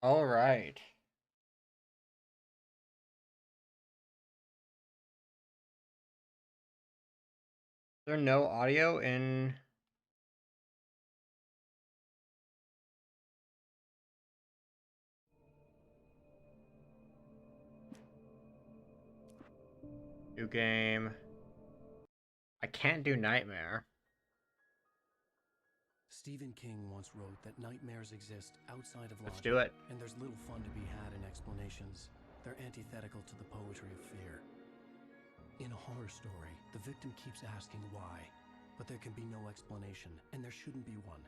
All right. Is there no audio in new game? I can't do Nightmare. Stephen King once wrote that nightmares exist outside of Let's logic, do it. and there's little fun to be had in explanations. They're antithetical to the poetry of fear. In a horror story, the victim keeps asking why, but there can be no explanation, and there shouldn't be one.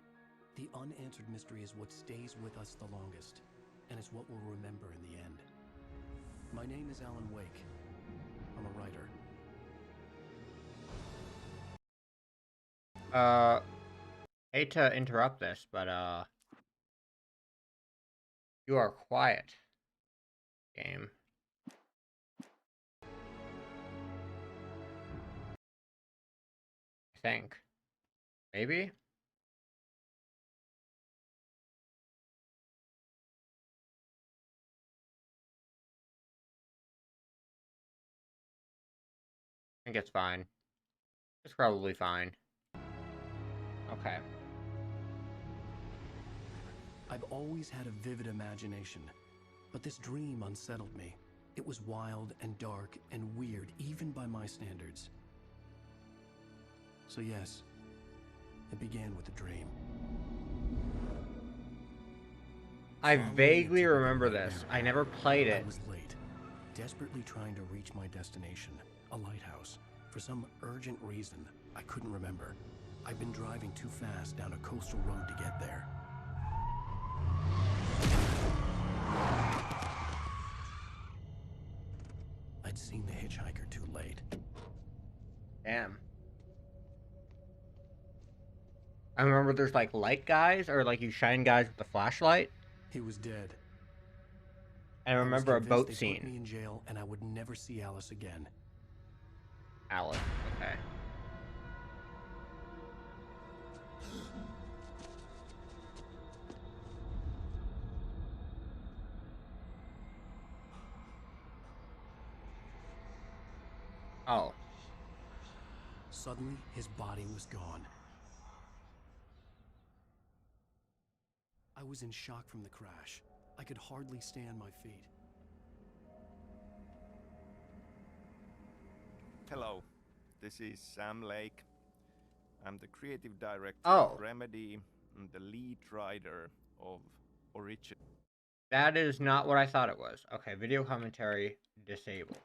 The unanswered mystery is what stays with us the longest, and it's what we'll remember in the end. My name is Alan Wake. I'm a writer. Hate to interrupt this, but you are quiet. Game. I think. Maybe? I think it's fine. It's probably fine. Okay. I've always had a vivid imagination, but this dream unsettled me. It was wild and dark and weird, even by my standards. So yes, it began with a dream. I Following a vaguely typical remember nightmare this. I never played I it. was late, desperately trying to reach my destination, a lighthouse. For some urgent reason, I couldn't remember. I'd been driving too fast down a coastal road to get there. I'd seen the hitchhiker too late. Damn. I remember there's like light guys, or like you shine guys with the flashlight. He was dead. And I I was remember a convinced boat they'd scene. put me in jail and I would never see Alice again. Alice. Okay. Oh. Suddenly, his body was gone. I was in shock from the crash. I could hardly stay on my feet. Hello, this is Sam Lake. I'm the creative director Oh. of Remedy and the lead writer of Origin. That is not what I thought it was. Okay, video commentary disabled.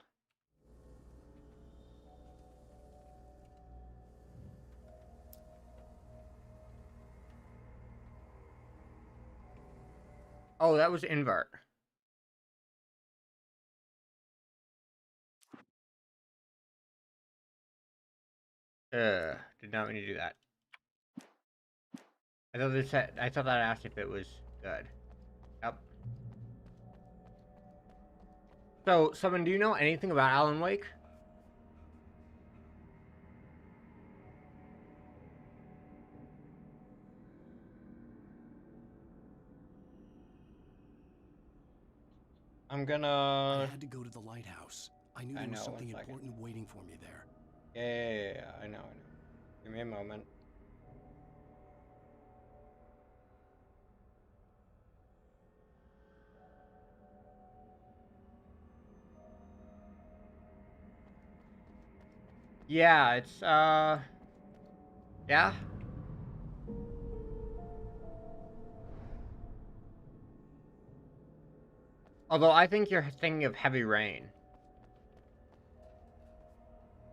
Oh, that was invert. Did not mean to do that. I thought that asked if it was good. Yep. So, Summon, do you know anything about Alan Wake? I'm I gonna... had to go to the lighthouse. I knew I there was know, something 1 second. important waiting for me there. Yeah, I know. Give me a moment. Yeah, it's, yeah? Although I think you're thinking of Heavy Rain.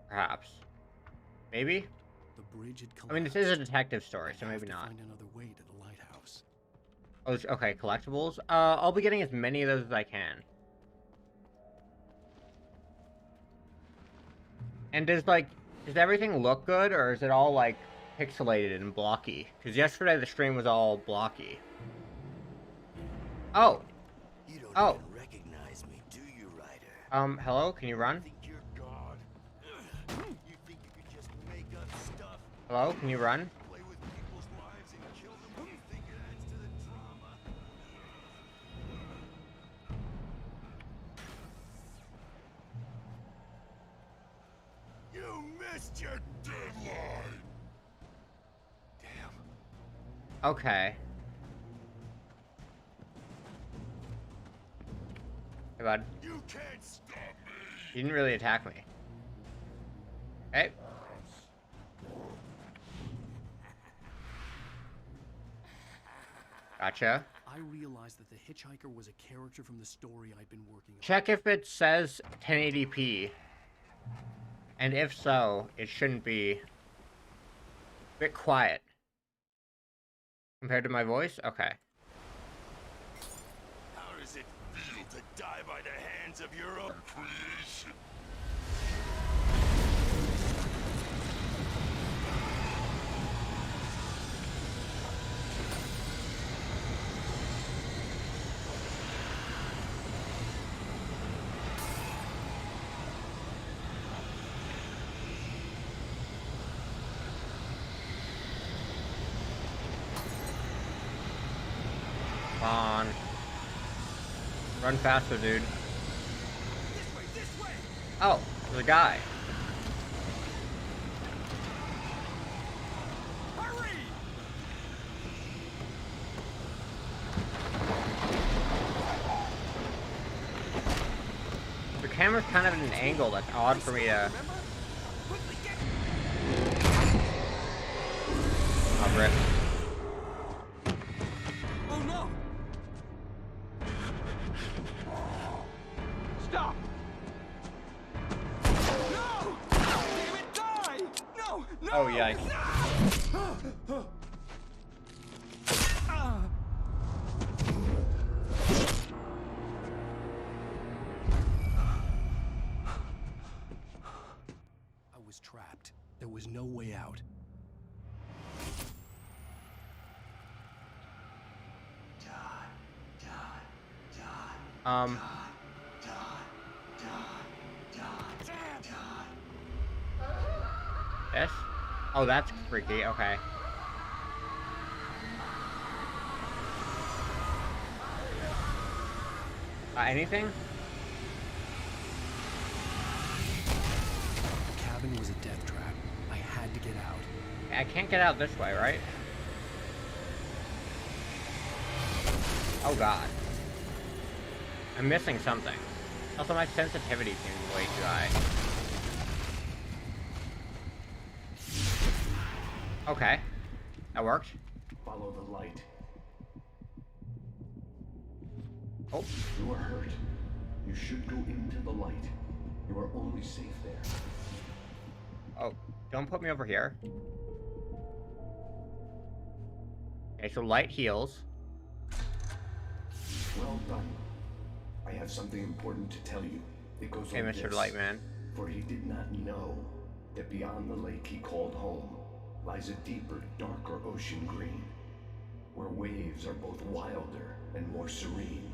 Perhaps. Maybe? The bridge had I collapsed. mean, this is a detective story, I'd so have maybe to not. find another way to the lighthouse. Oh, okay, collectibles. I'll be getting as many of those as I can. And does everything look good, or is it all, like, pixelated and blocky? Because yesterday the stream was all blocky. Oh! You don't Oh! even recognize me, do you, Ryder? Hello? Can you run? Think you're God? You think you could just make up stuff, Hello? Can you run? play with people's lives and kill them when you think it adds to the drama? Okay. Hey, bud. You can't stop me! You didn't really attack me. Hey. Gotcha. I realized that the hitchhiker was a character from the story I'd been working on. Check if it says 1080p. And if so, it shouldn't be a bit quiet. Compared to my voice? Okay. How does it feel to die by the hands of your own creation? Come on. Run faster, dude. This way, this way! Oh, there's a guy. Hurry! The camera's kind of at an angle that's odd for me to... Remember? Quickly get... Oh, rip. Oh no! Stop! No! Damn it, die! No! No! Oh, yikes. No! I was trapped. There was no way out. This? Oh, that's freaky. Okay. Anything? The cabin was a death trap. I had to get out. I can't get out this way, right? Oh god. I'm missing something. Also, my sensitivity seems way too high. Okay. That worked. Follow the light. Oh. You are hurt. You should go into the light. You are only safe there. Oh, don't put me over here. Okay, so light heals. Well done. I have something important to tell you. It goes Okay, like Mr. this. Lightman. For he did not know that beyond the lake he called home lies a deeper, darker ocean green, where waves are both wilder and more serene.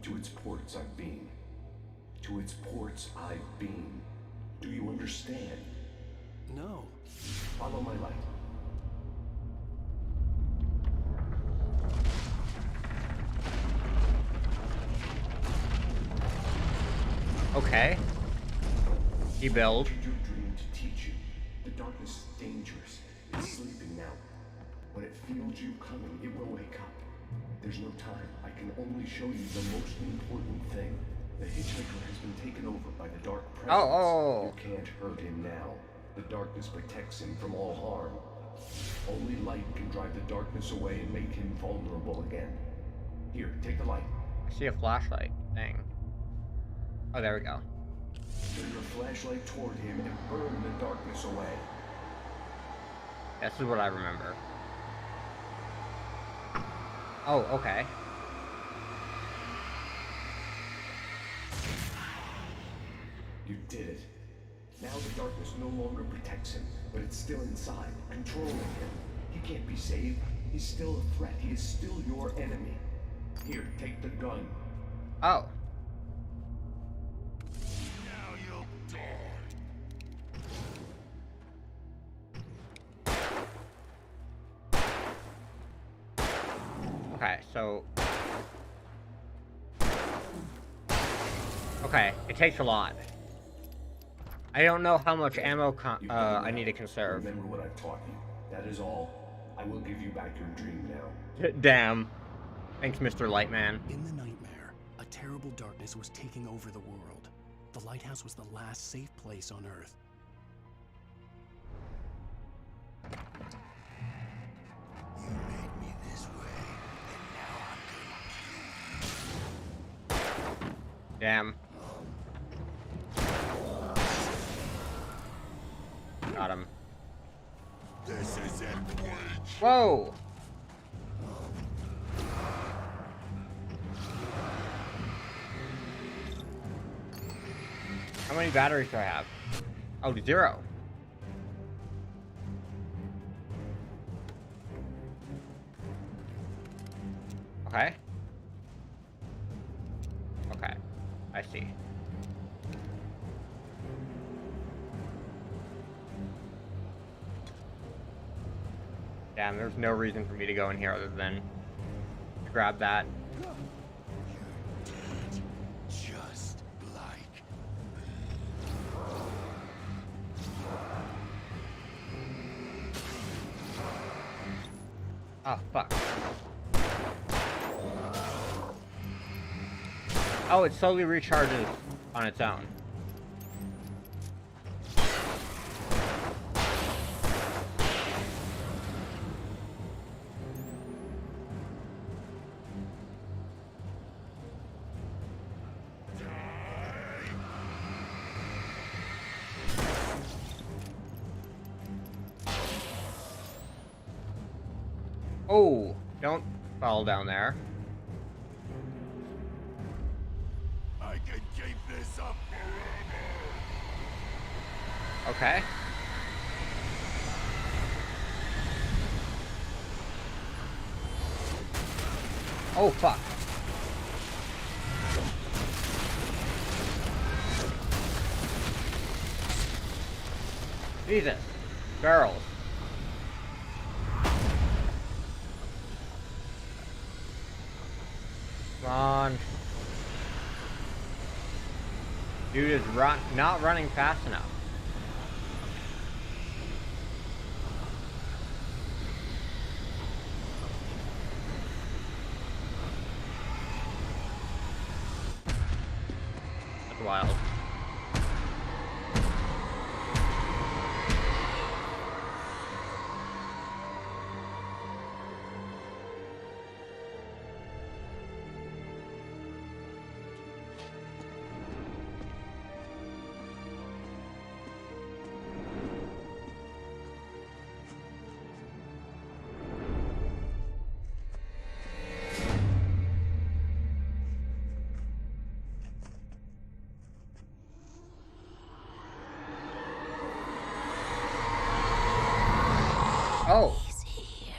To its ports I've been. To its ports I've been. Do you understand? No. Follow my light. Okay. Rebuild. What did your dream to teach you? The darkness is dangerous. It's sleeping now. When it feels you coming, it will wake up. There's no time. I can only show you the most important thing. The hitchhiker has been taken over by the dark presence. Oh. You can't hurt him now. The darkness protects him from all harm. Only light can drive the darkness away and make him vulnerable again. Here, take the light. I see a flashlight thing. Oh, there we go. Turn your flashlight toward him and burn the darkness away. This is what I remember. Oh, okay. You did it. Now the darkness no longer protects him, but it's still inside, controlling him. He can't be saved. He's still a threat. He is still your enemy. Here, take the gun. Oh. Now you'll die. Okay, so... Okay, it takes a lot. I don't know how much ammo You I got need to it. conserve. Remember what I've taught you. That is all. I I will give you back your dream now. Damn. Thanks, Mr. Lightman. In the nightmare, a terrible darkness was taking over the world. The lighthouse was the last safe place on Earth. You made me this way, and now I'm Damn. Got him. This is it. Whoa! How many batteries do I have? Oh, 0. Okay. Okay. I see. Damn, there's no reason for me to go in here other than to grab that. Just like Oh, fuck. Oh, it slowly recharges on its own. Oh, don't fall down there. I can keep this up forever. Okay. Oh, fuck. Jesus. Barrels. Come on. Dude is not running fast enough. That's wild. Oh. He's here.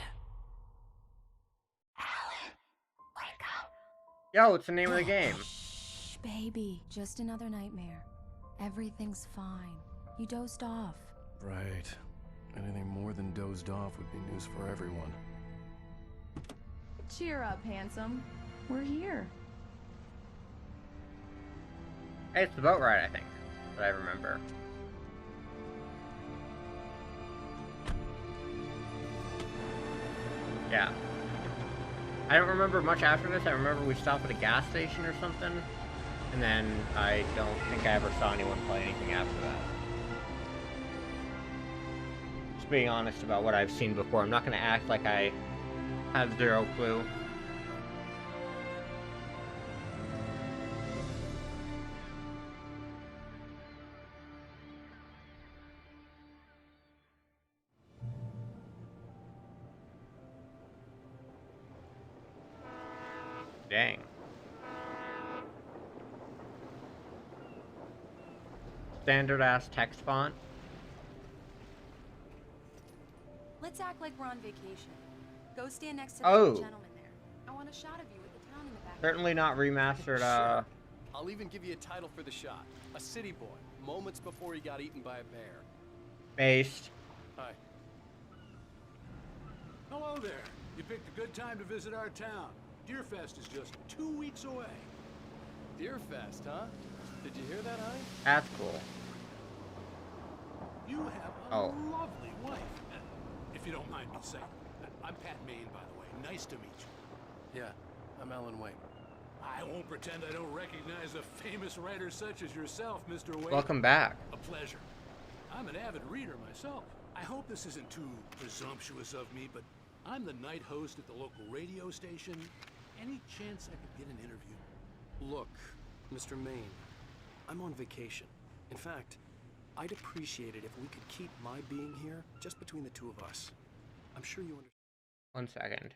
Alan, wake up. Yo, it's the name of the game. Shh, baby. Just another nightmare. Everything's fine. You dozed off. Right. Anything more than dozed off would be news for everyone. Cheer up, handsome. We're here. Hey, it's the boat ride, I think. That I remember. Yeah. I don't remember much after this. I remember we stopped at a gas station or something. And then I don't think I ever saw anyone play anything after that. Just being honest about what I've seen before. I'm not going to act like I have 0 clue. Dang. Standard ass text font. Let's act like we're on vacation. Go stand next to the Oh. gentleman there. I want a shot of you with the town in the back. Certainly not remastered, Sure. I'll even give you a title for the shot. A city boy, moments before he got eaten by a bear. based. Hi. Hello there. You picked a good time to visit our town. Deerfest is just 2 weeks away. Deerfest, huh? Did you hear that, Hein? That's cool. You have a Oh. lovely wife, if you don't mind me saying. I'm Pat Maine, by the way. Nice to meet you. Yeah, I'm Alan Wake. I won't pretend I don't recognize a famous writer such as yourself, Mr. Wake. Welcome back. A pleasure. I'm an avid reader myself. I hope this isn't too presumptuous of me, but I'm the night host at the local radio station. Any chance I could get an interview? Look, Mr. Maine, I'm on vacation. In fact, I'd appreciate it if we could keep my being here just between the two of us. I'm sure you understand. 1 second.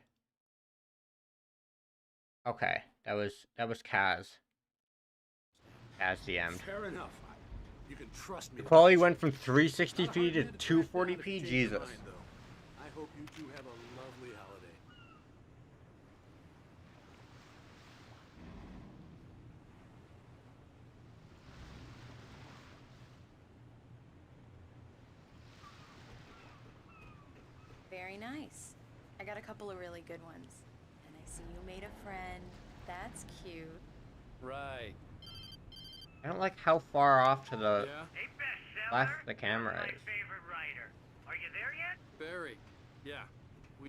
Okay, that was Kaz. Kaz DM'd. Fair enough. You can trust me. The quality went from 360p to 240p. Jesus. I hope you two have a lovely holiday. Very nice. I got a couple of really good ones. And I see you made a friend. That's cute. Right. I don't like how far off to the Yeah? Hey, bestseller. left the camera My is. favorite writer. Are you there yet? Barry. Yeah.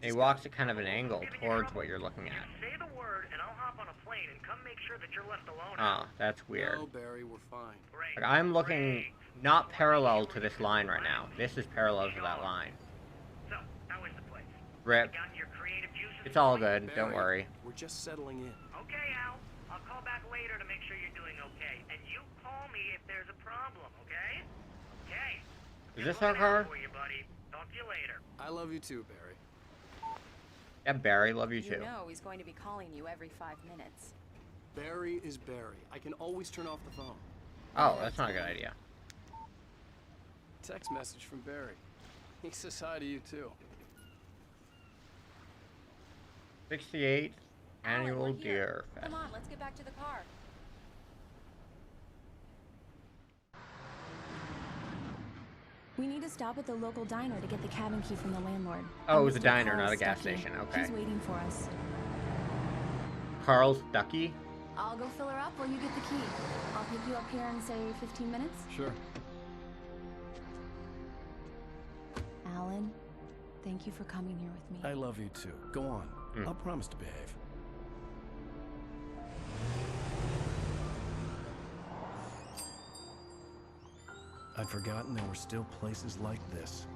He walks at kind of an angle towards what you're looking at. Say the word, and I'll hop on a plane and come make sure that you're left alone. Oh, that's weird. No, Barry, we're fine. Great. Like, I'm looking not parallel to this line right now. This is parallel to that line. So, how is the place? Rip. Got your creative juices It's all flowing? good. Don't worry. We're just settling in. Okay, Al. I'll call back later to make sure you're doing okay. And you call me if there's a problem, okay? Okay. Is this our car? For you, buddy. Talk to you later. I love you too, Barry. Yeah, Barry, love you You too. know he's going to be calling you every 5 minutes. Barry is Barry. I can always turn off the phone. Oh, that's not a good idea. Text message from Barry. He says hi to you too. 68th Alan, Annual we're here. Deer Fest. Come on, let's get back to the car. We need to stop at the local diner to get the cabin key from the landlord. Oh, it was a Mr. diner, Carl not a gas Stuckey. station. Okay. He's waiting for us. Carl Stuckey? I'll go fill her up while you get the key. I'll pick you up here in, say, 15 minutes. Sure. Alan, thank you for coming here with me. I love you too. Go on. I'll promise to behave. I'd forgotten there were still places like this.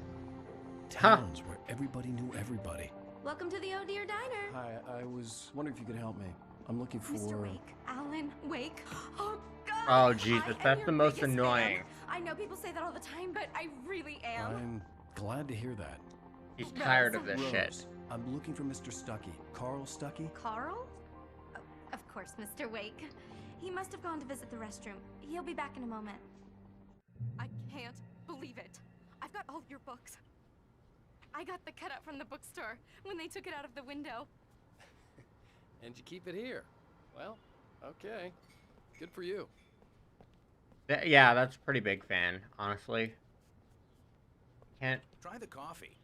Towns where everybody knew everybody. Welcome to the Oh Dear Diner. Hi, I was wondering if you could help me. I'm looking for... Mr. Wake. Alan Wake. Oh, God. Oh, Jesus, I am that's your the most biggest annoying. fan. I know people say that all the time, but I really am. I'm glad to hear that. He's tired of this Rose, shit. I'm looking for Mr. Stuckey. Carl Stuckey? Carl? Oh, of course, Mr. Wake. He must have gone to visit the restroom. He'll be back in a moment. I can't believe it. I've got all of your books. I got the cutout from the bookstore when they took it out of the window. And you keep it here. Well, okay. Good for you. Yeah, that's a pretty big fan, honestly. Can't... Try the coffee.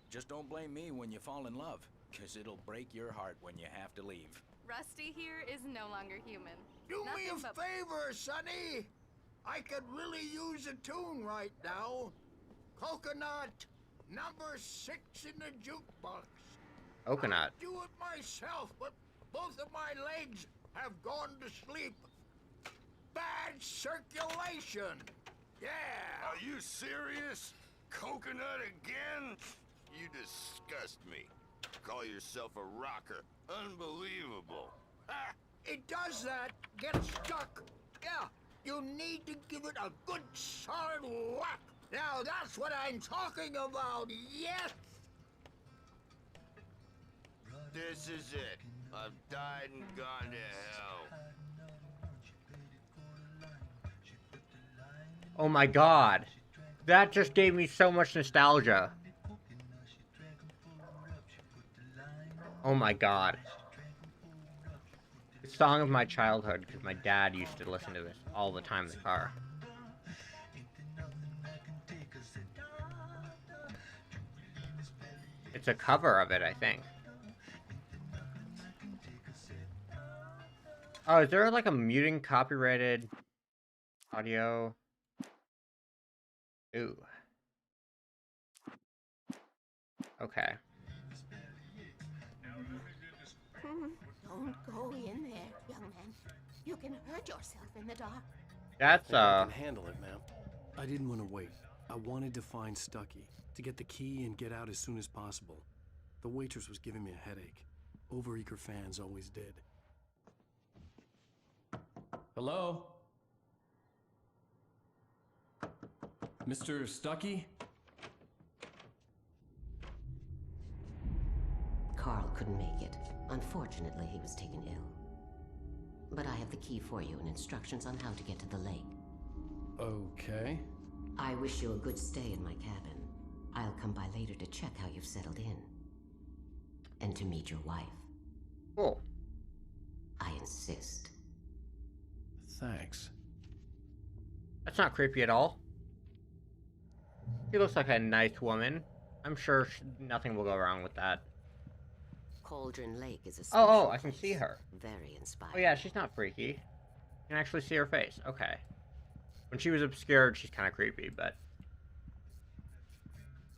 Just don't blame me when you fall in love, because it'll break your heart when you have to leave. Rusty here is no longer human. Do me a favor, Sonny. I could really use a tune right now. Coconut, number 6 in the jukebox. Coconut. I'd do it myself, but both of my legs have gone to sleep. Bad circulation. Yeah. Are you serious? Coconut again? You disgust me. Call yourself a rocker. Unbelievable. Ha! It does that. Get stuck. Yeah. You need to give it a good solid whack. Now that's what I'm talking about. Yes. This is it. I've died and gone to hell. Oh my god. That just gave me so much nostalgia. Oh my god. The song of my childhood, because my dad used to listen to this all the time in the car. It's a cover of it, I think. Oh, is there like a muting copyrighted audio? Ooh. Okay. Don't go in there, young man. You can hurt yourself in the dark. That's I can handle it, ma'am. I didn't want to wait. I wanted to find Stucky, to get the key and get out as soon as possible. The waitress was giving me a headache. Overeager fans always did. Hello? Mr. Stucky? Carl couldn't make it. Unfortunately, he was taken ill. But I have the key for you and instructions on how to get to the lake. Okay. I wish you a good stay in my cabin. I'll come by later to check how you've settled in. And to meet your wife. Cool. I insist. Thanks. That's not creepy at all. She looks like a nice woman. I'm sure nothing will go wrong with that. Cauldron Lake is a special Oh, I can see her. Very inspiring. Oh yeah, she's not freaky. You can actually see her face. Okay. When she was obscured, she's kind of creepy, but...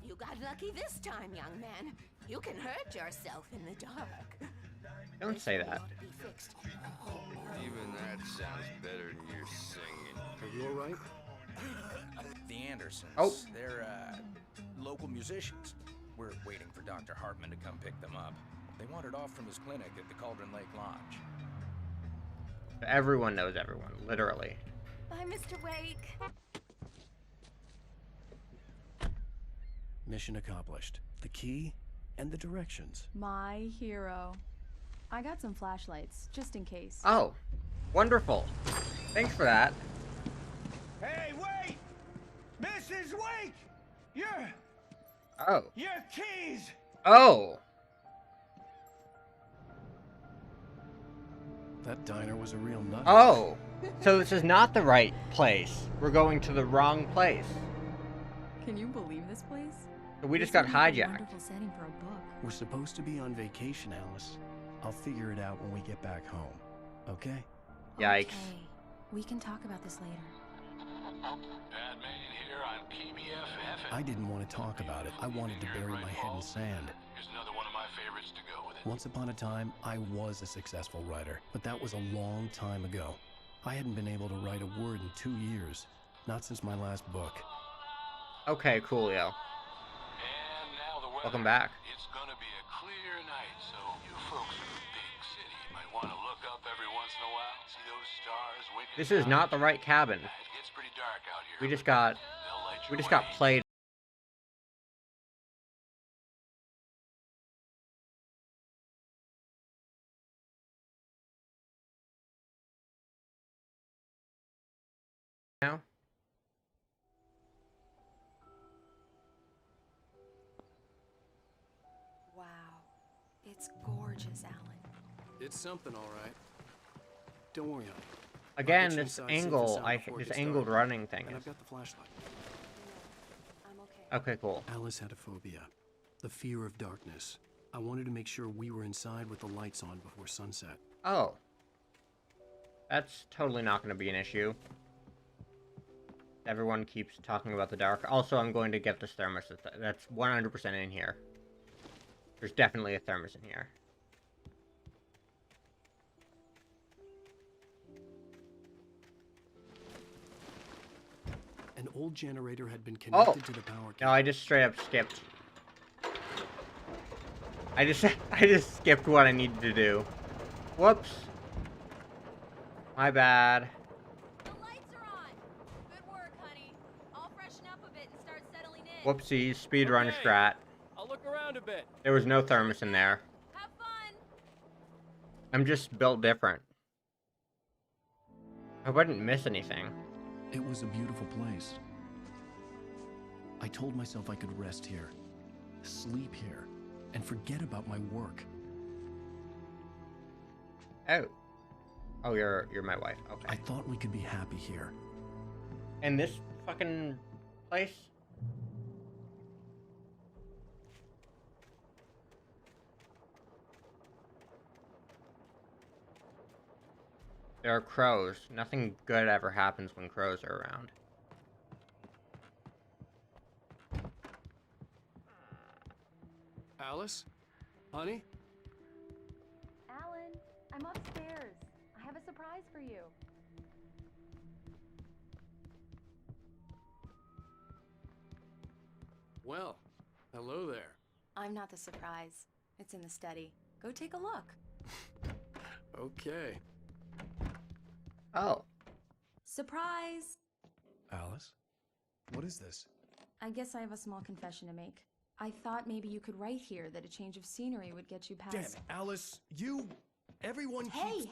You got lucky this time, young man. You can hurt yourself in the dark. Don't say that. Even that sounds better than your singing. Are you alright? The Andersons. Oh. They're, local musicians. We're waiting for Dr. Hartman to come pick them up. They wandered off from his clinic at the Cauldron Lake Lodge. Everyone knows everyone, literally. Bye, Mr. Wake. Mission accomplished. The key and the directions. My hero. I got some flashlights, just in case. Oh, wonderful. Thanks for that. Hey, wait! Mrs. Wake! Oh. Your keys! Oh! That diner was a real nut. Oh! So this is not the right place. We're going to the wrong place. Can you believe this place? So we just got hijacked. Wonderful setting for a book. We're supposed to be on vacation, Alice. I'll figure it out when we get back home. Okay? Yikes. Okay. We can talk about this later. Bad man here on PBF. I didn't want to talk about it. I wanted to bury my head in sand. Here's another one of my favorites to go with it. Once upon a time, I was a successful writer, but that was a long time ago. I hadn't been able to write a word in 2 years. Not since my last book. Okay, coolio. And now the weather. Welcome back. It's gonna be a clear night, so you folks in the big city might want to look up every once in a while, see those stars winking. This is not the right cabin. It gets pretty dark out here. We just got played. Now? Wow. It's gorgeous, Alan. It's something, all right. Don't worry, honey. Again, I'll get you this inside safe and angle, sound before it this gets angled dark. running thing And is... I've got the flashlight. I'm okay. Okay, cool. Alice had a phobia. The fear of darkness. I wanted to make sure we were inside with the lights on before sunset. Oh. That's totally not going to be an issue. Everyone keeps talking about the dark. Also, I'm going to get this thermos. That's 100% in here. There's definitely a thermos in here. An old generator had been connected to the power cable. No, I just straight up skipped. I just skipped what I needed to do. Whoops. My bad. The lights are on. Good work, honey. I'll freshen up a bit and start settling in. Whoopsies, speedrun strat. I'll look around a bit. There was no thermos in there. Have fun. I'm just built different. I hope I didn't miss anything. It was a beautiful place. I told myself I could rest here, sleep here, and forget about my work. Oh. Oh, you're my wife. Okay. I thought we could be happy here. And this fucking place? There are crows. Nothing good ever happens when crows are around. Alice? Honey? Alan, I'm upstairs. I have a surprise for you. Well, hello there. I'm not the surprise. It's in the study. Go take a look. Okay. Oh. Surprise! Alice? What is this? I guess I have a small confession to make. I thought maybe you could write here that a change of scenery would get you past... Damn it, Alice, everyone Hey,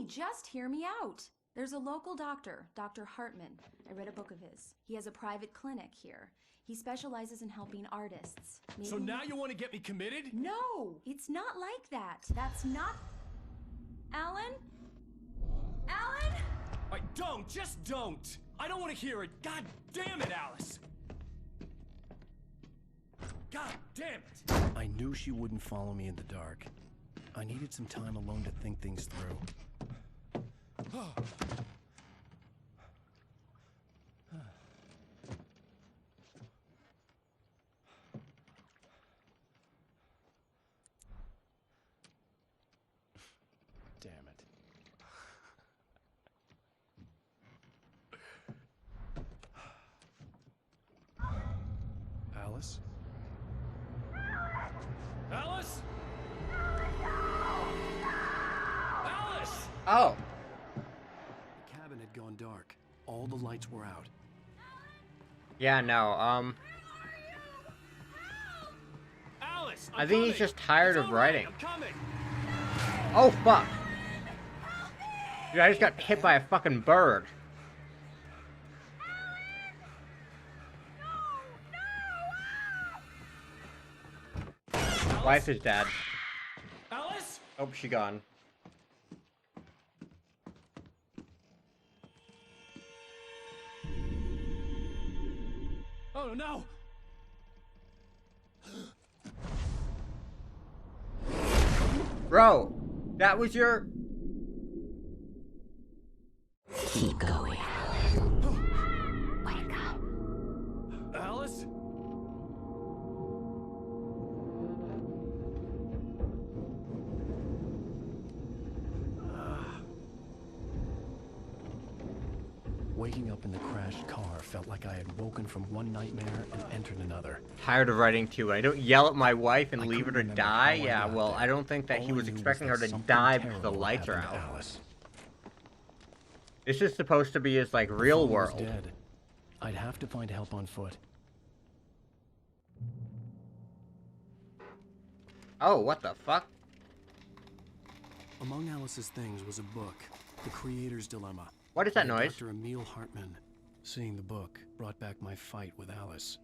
just hear me out. There's a local doctor, Dr. Hartman. I read a book of his. He has a private clinic here. He specializes in helping artists. So now you want to get me committed? No, it's not like that. That's not... Alan? Alan? Just don't! I don't want to hear it! God damn it, Alice! God damn it! I knew she wouldn't follow me in the dark. I needed some time alone to think things through. Damn it. Alice? Alice? Alice! Oh. The cabin had gone dark. All the lights were out. Yeah, no, Alice! I think he's just tired of writing. I'm coming! Oh, fuck. Dude, I just got hit by a fucking bird. Wife is dead. Alice? Oh, she gone. Oh, no! Bro, that was your... Keep going. Wake up. Alice? Waking up in the crashed car felt like I had woken from one nightmare and entered another. Tired of writing too. I don't yell at my wife and leave her to remember die. how I Yeah, got well, there. I don't think that All he I was knew expecting her that to something die because the terrible lights are happened to out. Alice. This is supposed to be his, like, real Phone was world. dead. I'd have to find help on foot. Oh, what the fuck? Among Alice's things was a book, The Creator's Dilemma. What is that by noise? Dr. Emil Hartman. Seeing the book brought back my fight with Alice.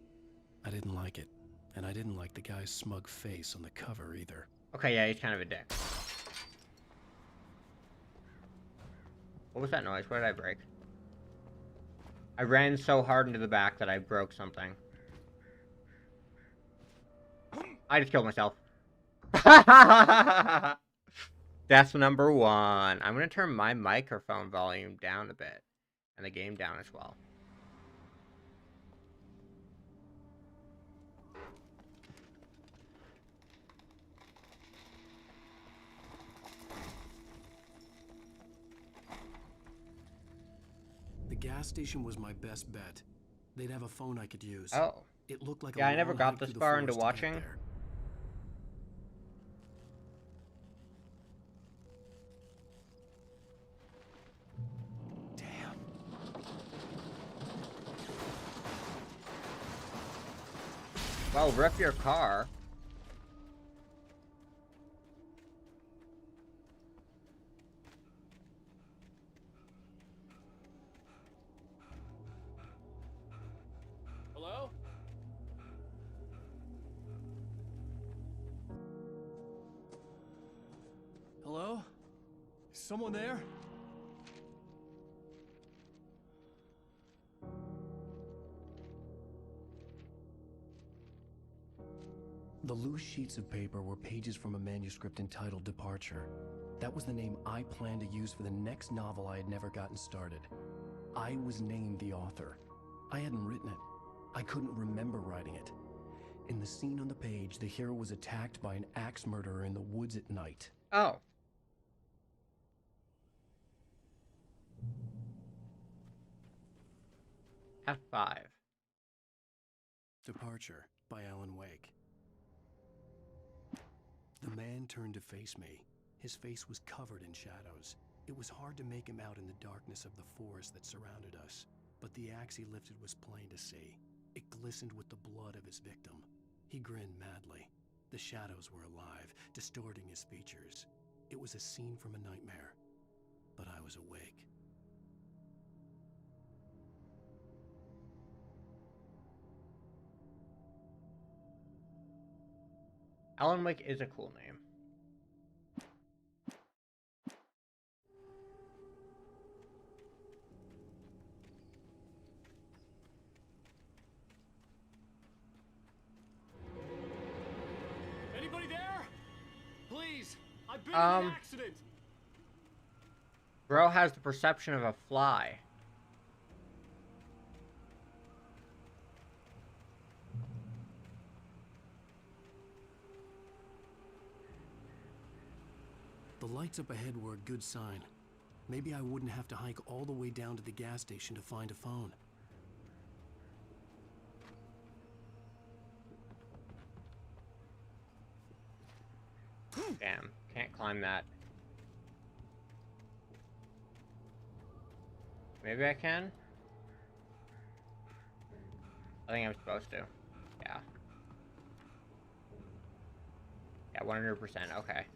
I didn't like it, and I didn't like the guy's smug face on the cover either. Okay, yeah, he's kind of a dick. What was that noise? What did I break? I ran so hard into the back that I broke something. I just killed myself. That's number one. I'm gonna turn my microphone volume down a bit. And the game down as well. The gas station was my best bet. They'd have a phone I could use. Oh. It looked like Yeah, a I never long got hike this through the far into forest to get watching. there. Well, rip your car. Hello? Hello? Is someone there? The loose sheets of paper were pages from a manuscript entitled Departure. That was the name I planned to use for the next novel I had never gotten started. I was named the author. I hadn't written it. I couldn't remember writing it. In the scene on the page, the hero was attacked by an axe murderer in the woods at night. Oh. F5. Departure by Alan Wake. The man turned to face me. His face was covered in shadows. It was hard to make him out in the darkness of the forest that surrounded us, but the axe he lifted was plain to see. It glistened with the blood of his victim. He grinned madly. The shadows were alive, distorting his features. It was a scene from a nightmare, but I was awake. Alan Wake is a cool name. Anybody there? Please, I've been in an accident. Bro has the perception of a fly. The lights up ahead were a good sign. Maybe I wouldn't have to hike all the way down to the gas station to find a phone. Damn, can't climb that. Maybe I can? I think I'm supposed to. Yeah. Yeah, 100%, okay.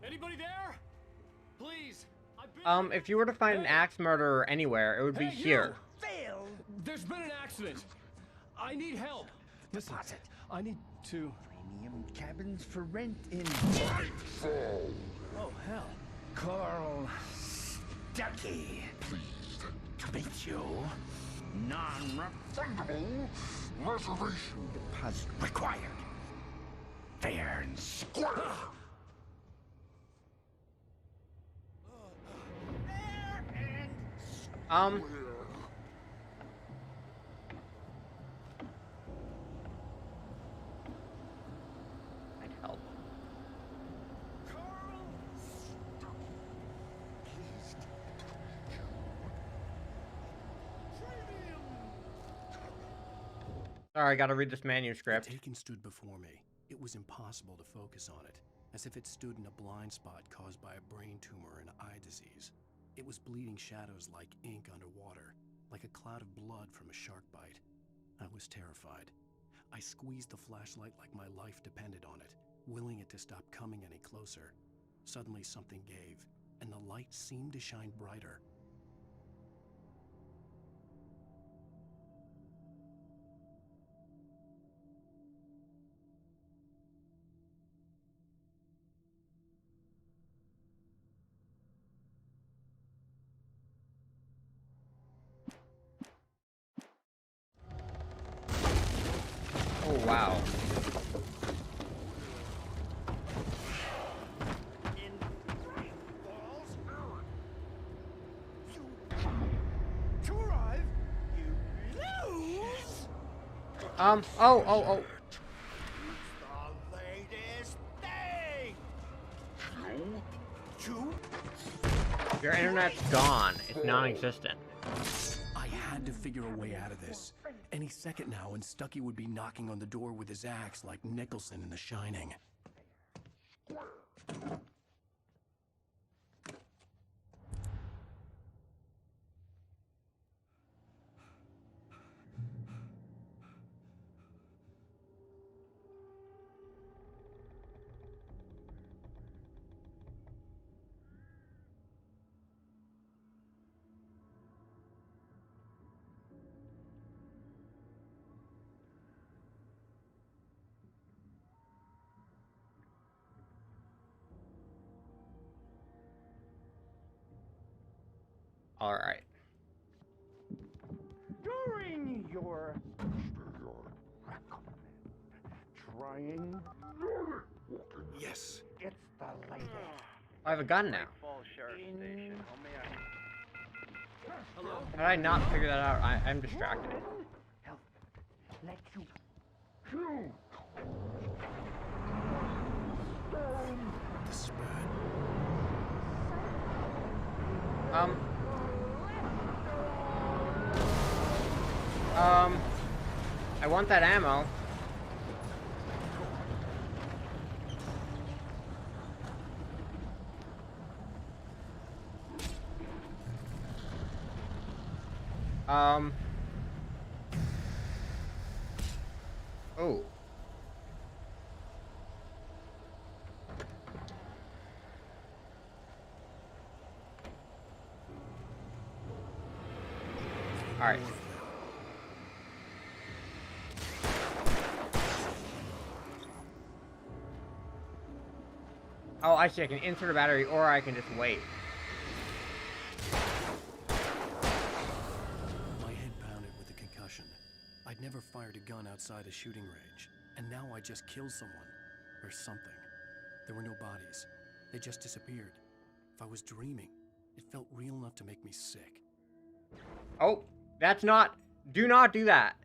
Anybody there? Please. If you were to find an axe murderer anywhere, it would be here. Fail. There's been an accident. I need help. Listen, I need to. Premium cabins for rent in Nightfall. Oh hell. Carl Stuckey. Pleased to meet you. Non-refundable reservation deposit required. Fair and square. I'd help. Sorry, I gotta read this manuscript. The Taken stood before me. It was impossible to focus on it, as if it stood in a blind spot caused by a brain tumor and eye disease. It was bleeding shadows like ink underwater, like a cloud of blood from a shark bite. I was terrified. I squeezed the flashlight like my life depended on it, willing it to stop coming any closer. Suddenly something gave, and the light seemed to shine brighter. Oh, wow. To arrive, you lose. Oh. The latest thing. Your internet's gone. It's non-existent. I had to figure a way out of this. Any second now, and Stuckey would be knocking on the door with his axe like Nicholson in The Shining. All right. During your recommend trying. Yes. It's the latest. I have a gun now. Hello? How did I not figure that out? I'm distracted. Help. Let you choose. Stone This is bad. I want that ammo. Oh. All right. Oh, I see. I can insert a battery, or I can just wait. My head pounded with the concussion. I'd never fired a gun outside a shooting range, and now I just killed someone. Or something. There were no bodies. They just disappeared. If I was dreaming, it felt real enough to make me sick. Oh, that's not... Do not do that.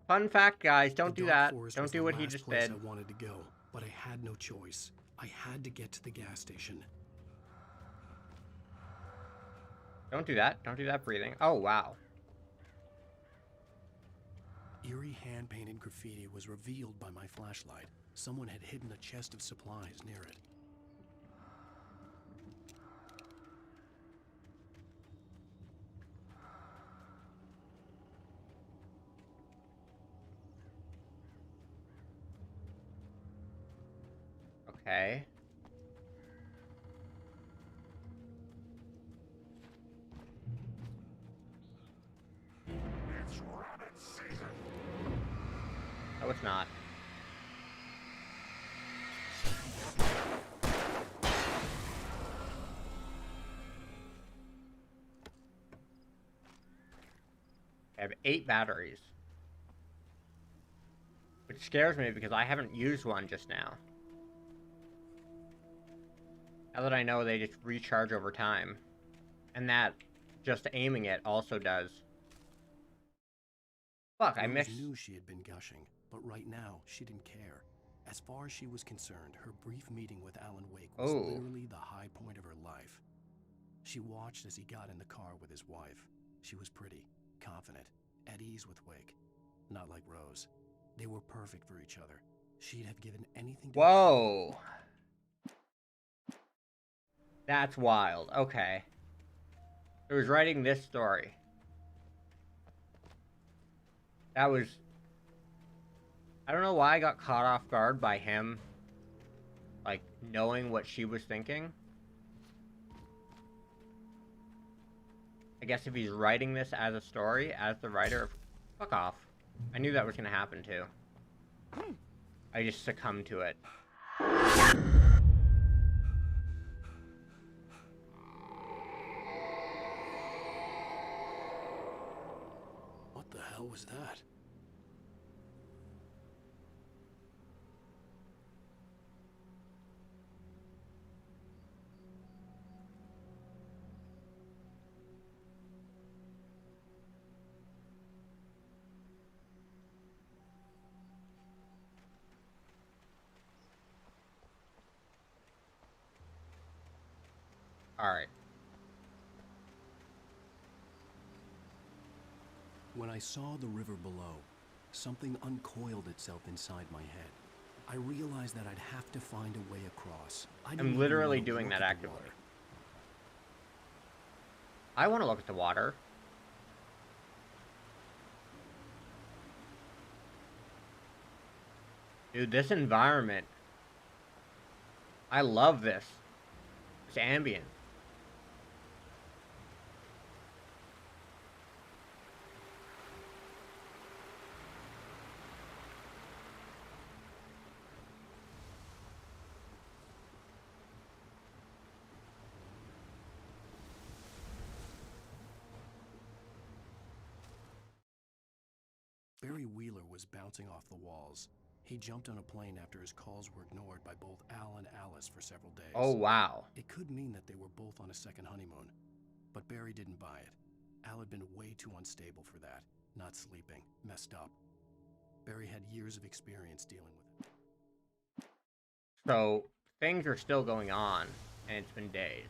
Fun fact, guys. Don't do that. Don't do what he just did. I wanted to go, but I had no choice. I had to get to the gas station. Don't do that. Don't do that breathing. Oh, wow. Eerie hand-painted graffiti was revealed by my flashlight. Someone had hidden a chest of supplies near it. Okay. It's rabbit season. No, it's not. I have 8 batteries. Which scares me because I haven't used one just now. Now that I know they just recharge over time. And that just aiming it also does. Fuck, I missed. Rose knew she had been gushing, but right now she didn't care. As far as she was concerned, her brief meeting with Alan Wake was literally the high point of her life. She watched as he got in the car with his wife. She was pretty, confident, at ease with Wake. Not like Rose. They were perfect for each other. She'd have given anything to... Whoa. That's wild. Okay. It was writing this story. That was... I don't know why I got caught off guard by him, like, knowing what she was thinking. I guess if he's writing this as a story, as the writer... Fuck off. I knew that was going to happen, too. I just succumbed to it. What the hell was that? Alright. When I saw the river below, something uncoiled itself inside my head. I realized that I'd have to find a way across. I'm literally doing that actively. I want to look at the water. Dude, this environment. I love this. This ambient. Barry Wheeler was bouncing off the walls. He jumped on a plane after his calls were ignored by both Al and Alice for several days. Oh, wow. It could mean that they were both on a second honeymoon. But Barry didn't buy it. Al had been way too unstable for that. Not sleeping. Messed up. Barry had years of experience dealing with it. So, things are still going on, and it's been days.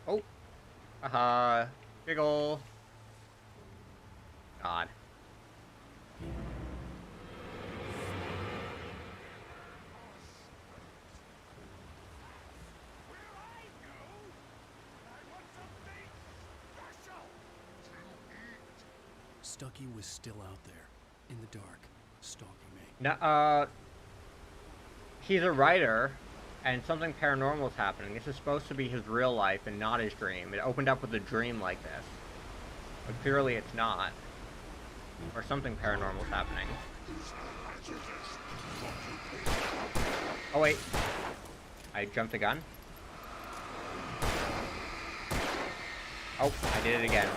Oh. Big ol'. God. Stucky was still out there, in the dark, stalking me. No, he's a writer, and something paranormal is happening. This is supposed to be his real life and not his dream. It opened up with a dream like this. But clearly it's not. Or something paranormal is happening. Oh wait. I jumped the gun. Oh, I did it again.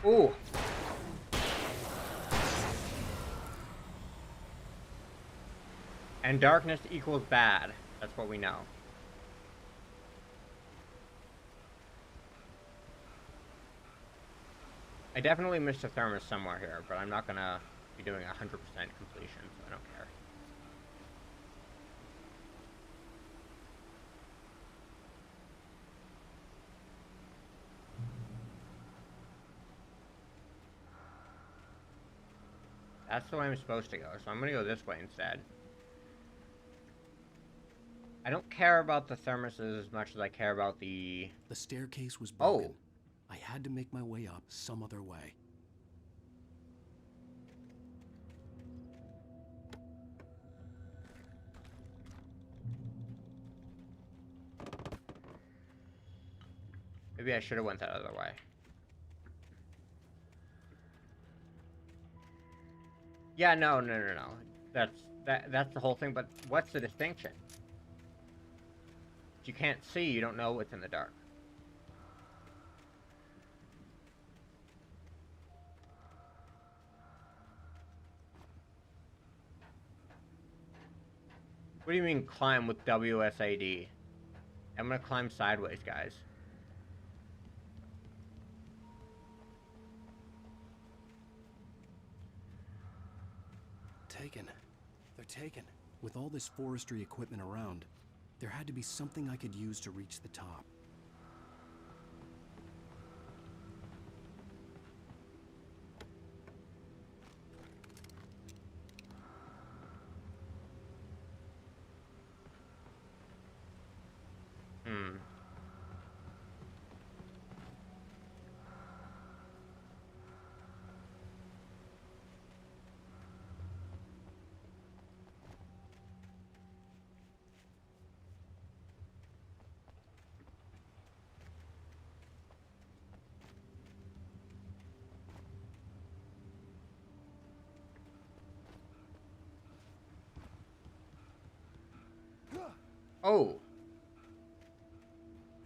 Ooh. And darkness equals bad. That's what we know. I definitely missed a thermos somewhere here, but I'm not gonna be doing 100% completion, so I don't care. That's the way I'm supposed to go, so I'm gonna go this way instead. I don't care about the thermoses as much as I care about the... The staircase was broken. Oh. I had to make my way up some other way. Maybe I should have went that other way. Yeah, no. That's the whole thing, but what's the distinction? If you can't see, you don't know what's in the dark. What do you mean climb with WSAD? I'm gonna climb sideways, guys. Taken. They're taken. With all this forestry equipment around, there had to be something I could use to reach the top. Oh.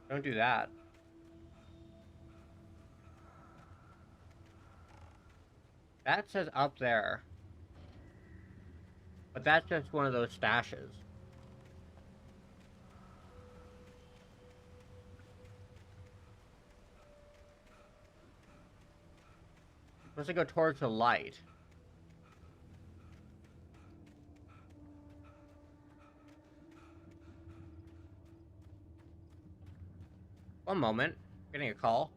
Don't do that. That says up there. But that's just one of those stashes. Supposed to go towards the light. One moment. Getting a call.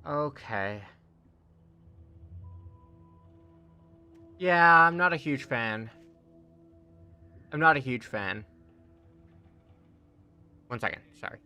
Okay. Yeah, I'm not a huge fan. I'm not a huge fan. One second, sorry.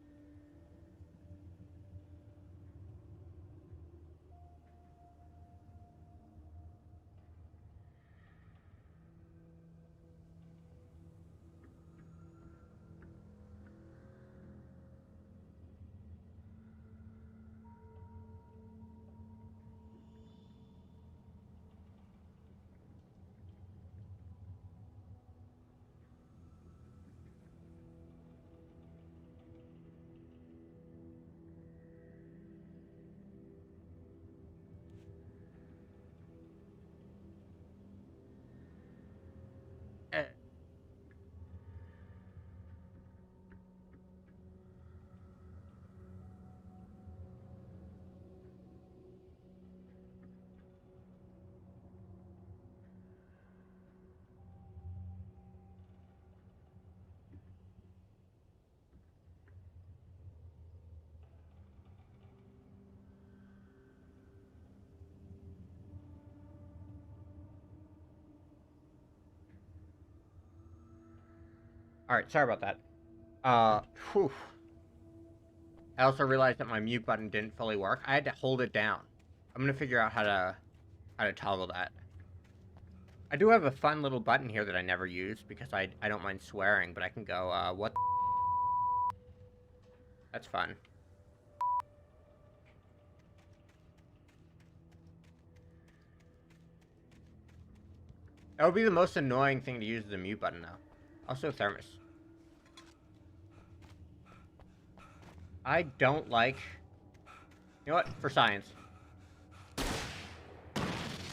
Alright, sorry about that. Whew. I also realized that my mute button didn't fully work. I had to hold it down. I'm gonna figure out how to toggle that. I do have a fun little button here that I never use because I don't mind swearing, but I can go, what the. That's fun. That would be the most annoying thing to use the mute button, though. Also, thermos. I don't like... You know what? For science.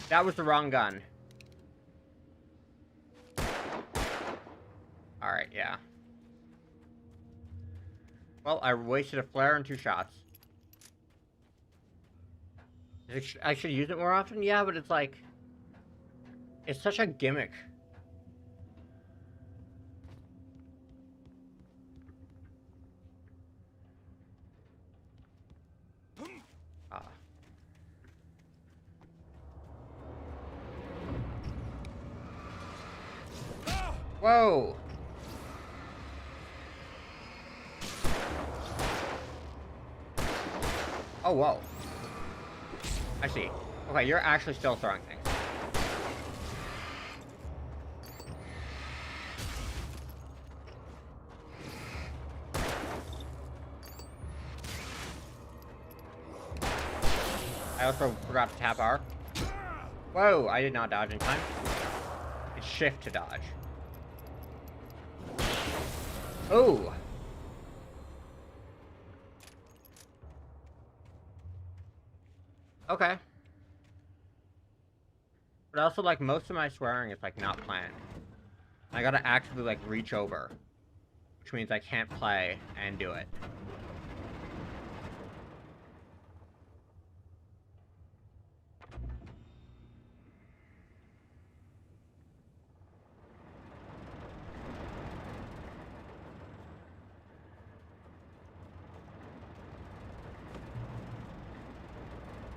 That was the wrong gun. Alright, yeah. Well, I wasted a flare and 2 shots. I should use it more often? Yeah, but it's like... It's such a gimmick. Ah. Whoa! Oh, whoa. I see. Okay, you're actually still throwing things. I also forgot to tap R. Whoa, I did not dodge in time. It's shift to dodge. Oh! Okay. But also, like, most of my swearing is, like, not planned. I gotta actively, like, reach over. Which means I can't play and do it.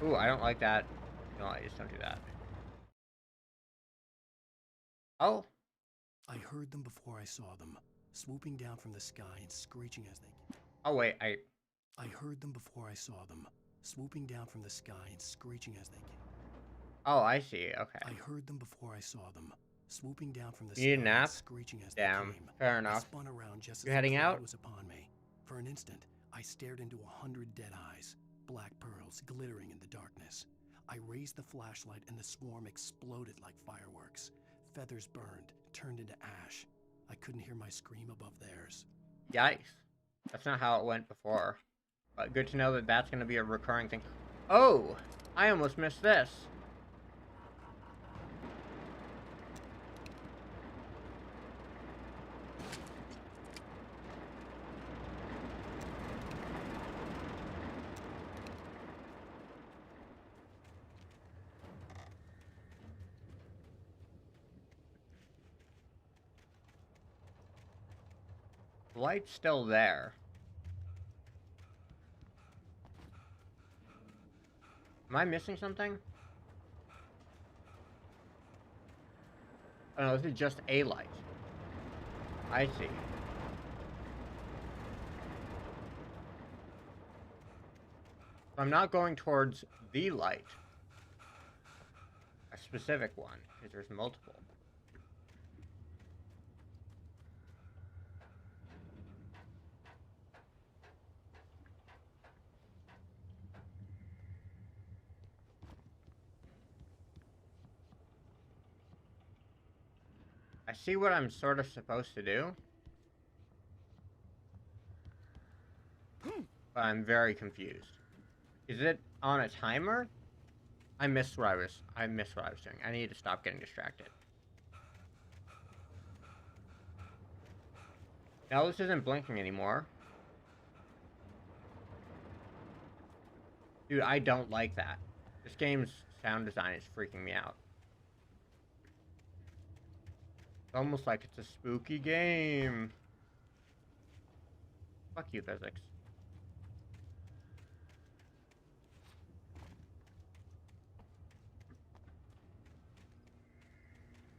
Ooh, I don't like that. No, I just don't do that. Oh. I heard them before I saw them, swooping down from the sky and screeching as they... Oh, wait, I heard them before I saw them, swooping down from the sky and screeching as they... Oh, I see, okay. I heard them before I saw them, swooping down from the you need a sky nap? and screeching as Damn, they came. fair enough. I spun around just you as heading the out? was upon me. For an instant, I stared into 100 dead eyes, black pearls glittering in the darkness. I raised the flashlight and the swarm exploded like fireworks. Feathers burned, turned into ash. I couldn't hear my scream above theirs. Yikes. That's not how it went before. But good to know that that's going to be a recurring thing. Oh! I almost missed this. The light's still there. Am I missing something? Oh no, this is just a light. I see. I'm not going towards the light. A specific one, because there's multiple. I see what I'm sort of supposed to do. But I'm very confused. Is it on a timer? I missed what I was doing. I need to stop getting distracted. Now this isn't blinking anymore. Dude, I don't like that. This game's sound design is freaking me out. It's almost like it's a spooky game. Fuck you, physics.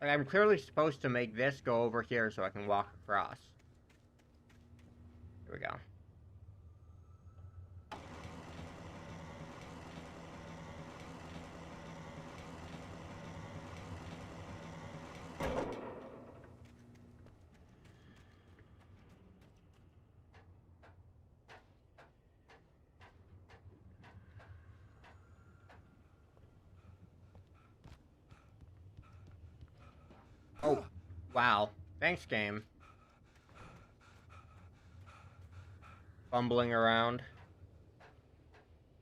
Like, I'm clearly supposed to make this go over here so I can walk across. we go. Oh, wow. Thanks, game. Fumbling around.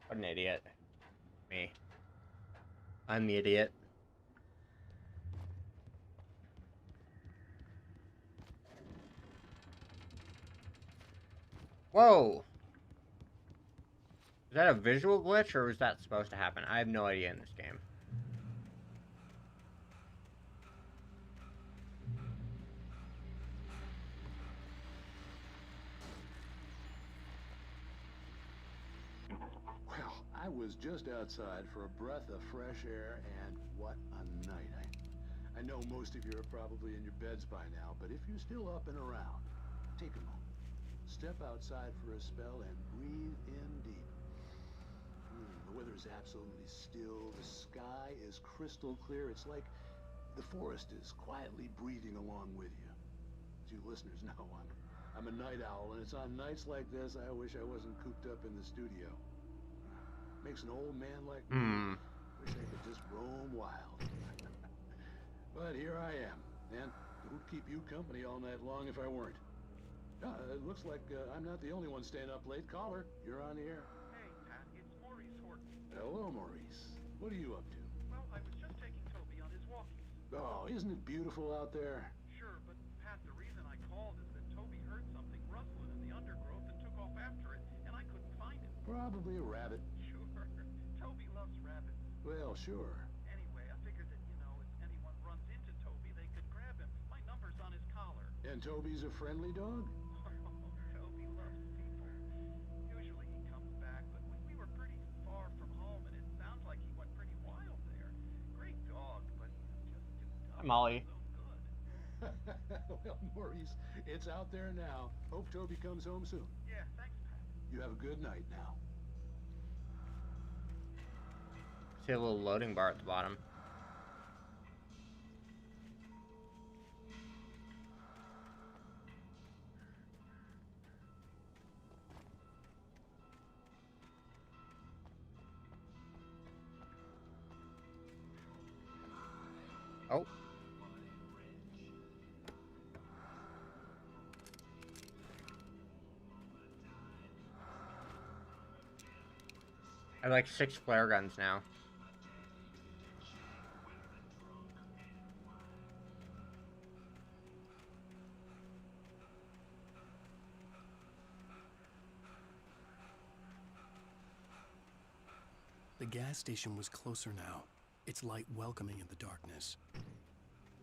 What an idiot. Me. I'm the idiot. Whoa! Is that a visual glitch, or was that supposed to happen? I have no idea in this game. Well, I was just outside for a breath of fresh air, and what a night. I know most of you are probably in your beds by now, but if you're still up and around, take a moment. Step outside for a spell and breathe in deep. The weather is absolutely still. The sky is crystal clear. It's like the forest is quietly breathing along with you. As you listeners know, I'm a night owl, and it's on nights like this I wish I wasn't cooped up in the studio. Makes an old man like me wish I could just roam wild. But here I am, and who'd keep you company all night long if I weren't? It looks like I'm not the only one staying up late. Caller, you're on the air. Hey, Pat, it's Maurice Horton. Hello, Maurice. What are you up to? Well, I was just taking Toby on his walkies. Oh, isn't it beautiful out there? Sure, but Pat, the reason I called is that Toby heard something rustling in the undergrowth and took off after it, and I couldn't find it. Probably a rabbit. Sure. Toby loves rabbits. Well, sure. Anyway, I figured that, if anyone runs into Toby, they could grab him. My number's on his collar. And Toby's a friendly dog? Toby loves people. Usually he comes back, but we were pretty far from home, and it sounds like he went pretty wild there. Great dog, but just too tough. Molly. Well, Maurice, it's out there now. Hope Toby comes home soon. Yeah, thanks, Pat. You have a good night now. See a little loading bar at the bottom. Oh. I have like 6 flare guns now. The gas station was closer now, its light welcoming in the darkness.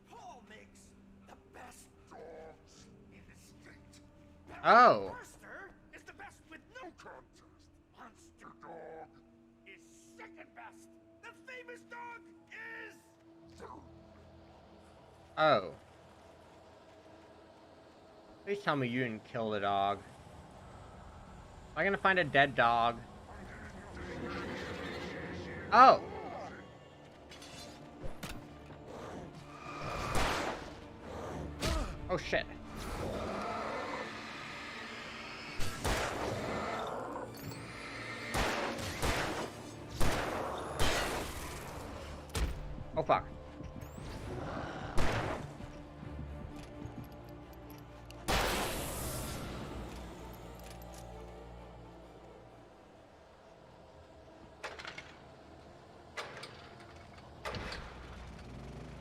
Paul makes the best dogs in the state. Oh. Monster is the best with no contest. Monster dog is second best. The famous dog is... Oh. Please tell me you didn't kill the dog. Am I gonna find a dead dog? Oh! Oh shit. Oh fuck.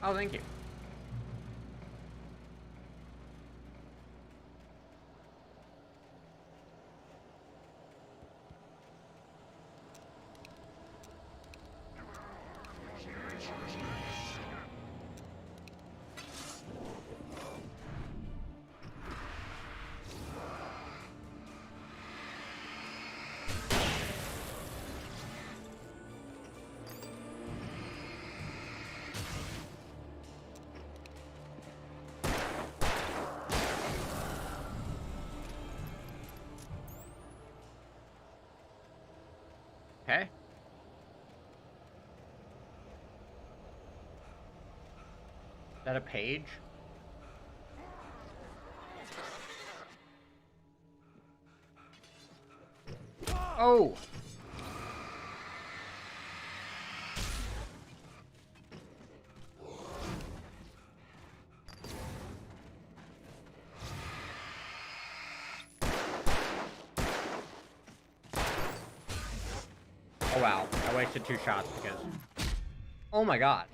Oh, thank you. Okay. Is that a page? Oh! Oh wow, I wasted 2 shots because... Oh my god.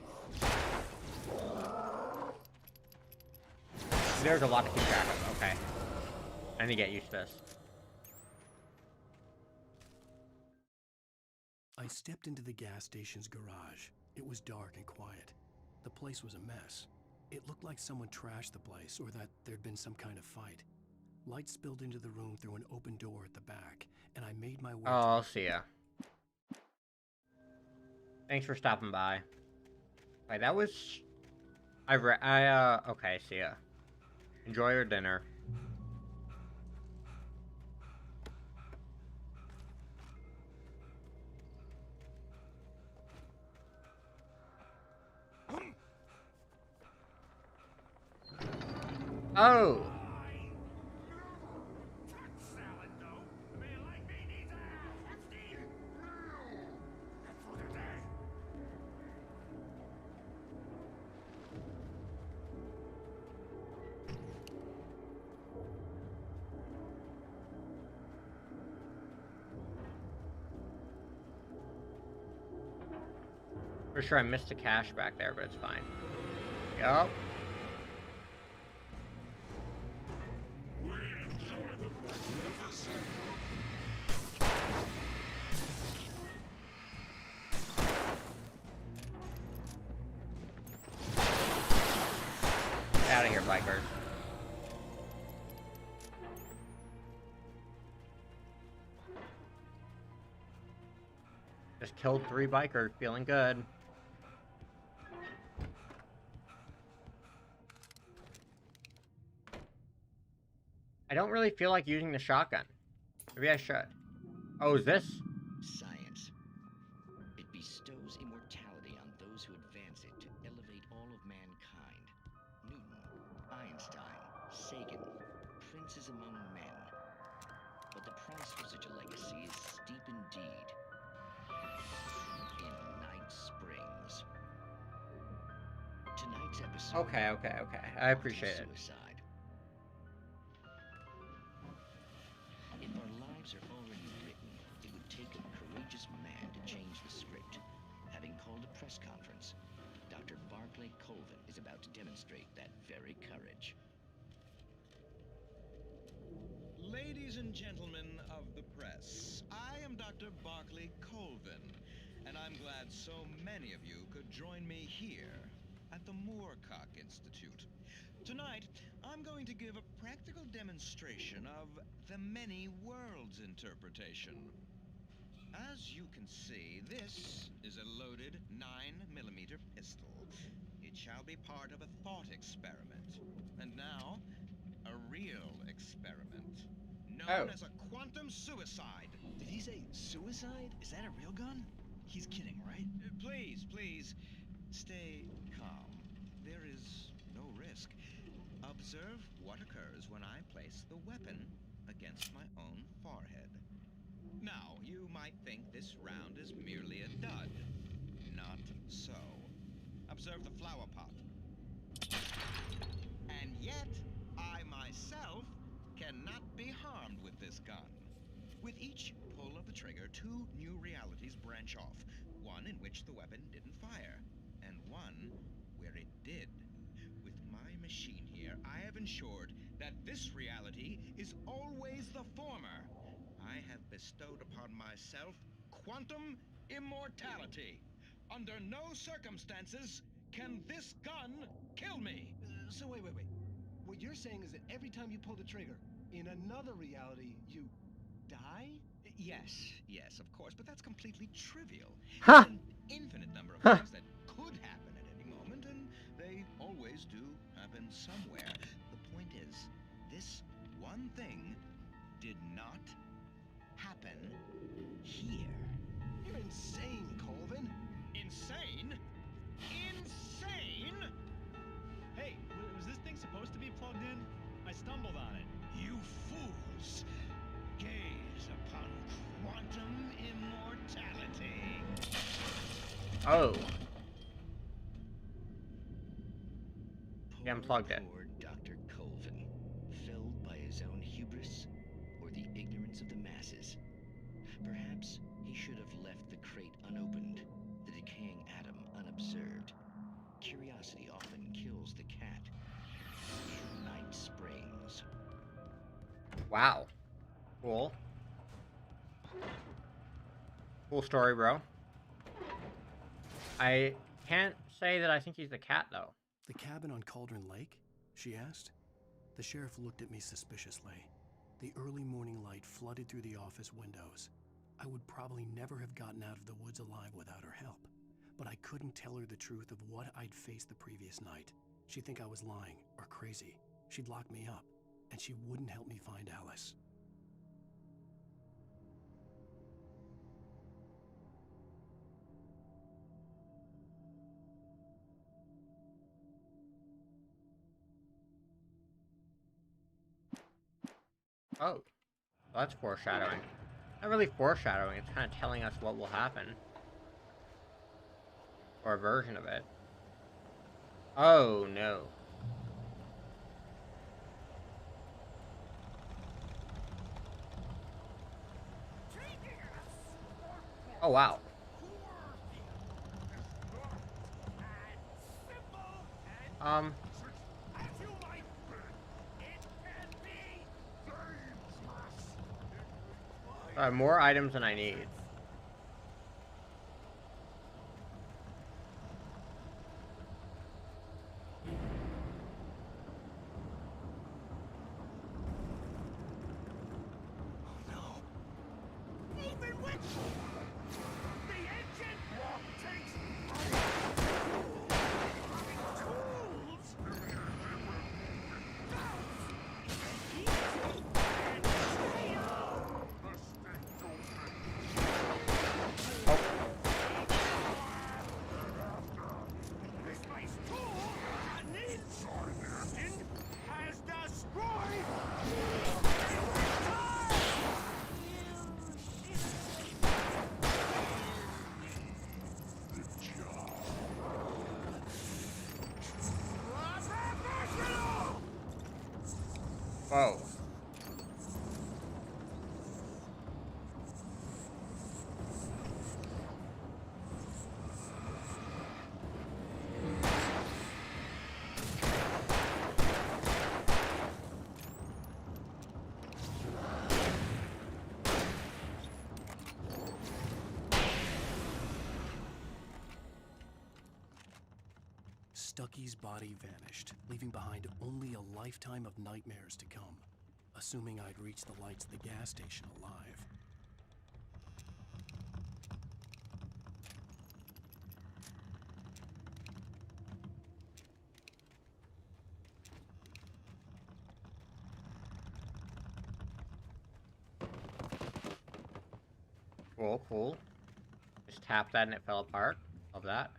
There's a lot to keep track of, okay. I need to get used to this. I stepped into the gas station's garage. It was dark and quiet. The place was a mess. It looked like someone trashed the place or that there'd been some kind of fight. Light spilled into the room through an open door at the back, and I made my way Oh, I'll see ya. Thanks for stopping by. Wait, that was... okay, see ya. Enjoy your dinner. Oh! For sure I missed a cache back there, but it's fine. Yup. Out of here, bikers. Just killed 3 bikers, feeling good. I don't really feel like using the shotgun. Maybe I should. Oh, is this? Science. It bestows immortality on those who advance it to elevate all of mankind. Newton, Einstein, Sagan, princes among men. But the price for such a legacy is steep indeed. In Night Springs. Tonight's episode... Okay. I appreciate it. Suicide. If our lives are already written, it would take a courageous man to change the script. Having called a press conference, Dr. Barclay Colvin is about to demonstrate that very courage. Ladies and gentlemen of the press, I am Dr. Barclay Colvin, and I'm glad so many of you could join me here at the Moorcock Institute. Tonight, I'm going to give a practical demonstration of the many worlds interpretation. As you can see, this is a loaded 9mm pistol. It shall be part of a thought experiment. And now, a real experiment. Known as a quantum suicide. Did he say suicide? Is that a real gun? He's kidding, right? Please, stay calm. There is no risk. Observe what occurs when I place the weapon against my own forehead. Now, you might think this round is merely a dud. Not so. Observe the flower pot. And yet, I myself cannot be harmed with this gun. With each pull of the trigger, 2 new realities branch off. One in which the weapon didn't fire, and one where it did. With my machine here, I have ensured that this reality is always the former. I have bestowed upon myself quantum immortality. Under no circumstances can this gun kill me. So wait. What you're saying is that every time you pull the trigger, in another reality, you die? Yes, of course, but that's completely trivial. Huh. There's an infinite number of things that could happen at any moment, and they always do happen somewhere. The point is, this one thing did not happen here. You insane, Colvin. Insane? Insane? Hey, was this thing supposed to be plugged in? I stumbled on it. You fools! Gaze upon quantum immortality. Oh. He unplugged it. Poor Dr. Colvin, felled by his own hubris or the ignorance of the masses. Perhaps he should have left the crate unopened, the decaying atom unobserved. Curiosity often kills the cat. Night Springs. Wow. Cool. Cool story, bro. I can't say that I think he's the cat, though. The cabin on Cauldron Lake? She asked. The sheriff looked at me suspiciously. The early morning light flooded through the office windows. I would probably never have gotten out of the woods alive without her help. But I couldn't tell her the truth of what I'd faced the previous night. She'd think I was lying or crazy. She'd lock me up, and she wouldn't help me find Alice. Oh. That's foreshadowing. Not really foreshadowing, it's kind of telling us what will happen. Or a version of it. Oh, no. Oh, wow. More items than I need. Even with the engine takes tools. This place tool needs has destroyed. Whoa. Stucky's body vanished, leaving behind only a lifetime of nightmares to come, assuming I'd reached the lights of the gas station alive. Cool, cool. Just tapped that and it fell apart. Love that.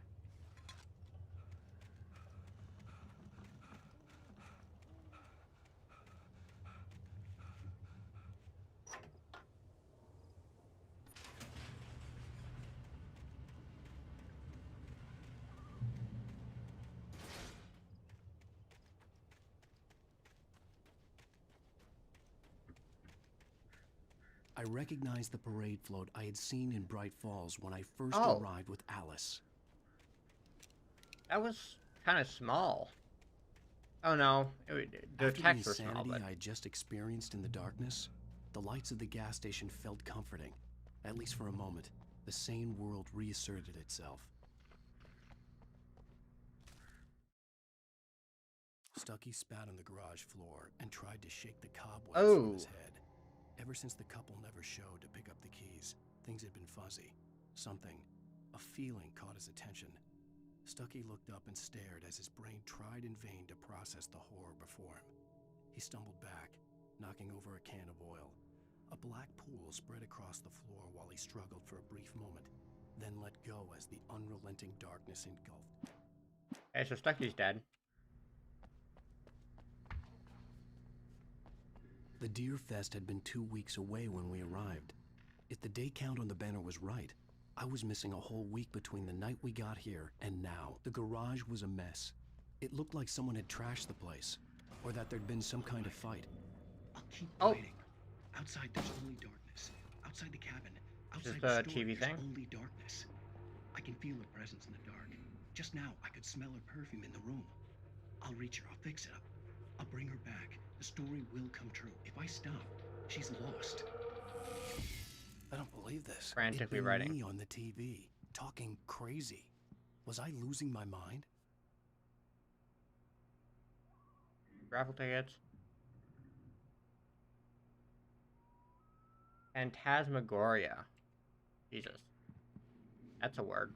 I recognized the parade float I had seen in Bright Falls when I first Oh. arrived with Alice. That was kind of small. Oh no, the After text the was small, insanity but I had just experienced in the darkness, the lights of the gas station felt comforting. At least for a moment, the sane world reasserted itself. Stucky spat on the garage floor and tried to shake the cobwebs from his head. Ever since the couple never showed to pick up the keys, things had been fuzzy. Something, a feeling caught his attention. Stucky looked up and stared as his brain tried in vain to process the horror before him. He stumbled back, knocking over a can of oil. A black pool spread across the floor while he struggled for a brief moment. then let go as the unrelenting darkness engulfed. Hey, so Stucky's dead. The Deer Fest had been 2 weeks away when we arrived. If the day count on the banner was right, I was missing a whole week between the night we got here and now. The garage was a mess. It looked like someone had trashed the place, or that there'd been some kind of fight. I'll keep fighting. Outside there's only darkness. Outside the cabin, outside the store, TV there's thing? only darkness. I can feel her presence in the dark. Just now, I could smell her perfume in the room. I'll reach her, I'll fix it up. I'll bring her back. The story will come true. If I stop, she's lost. I don't believe this. Frantically It'd been writing. me on the TV, talking crazy. Was I losing my mind? Raffle tickets. Phantasmagoria. Jesus. That's a word.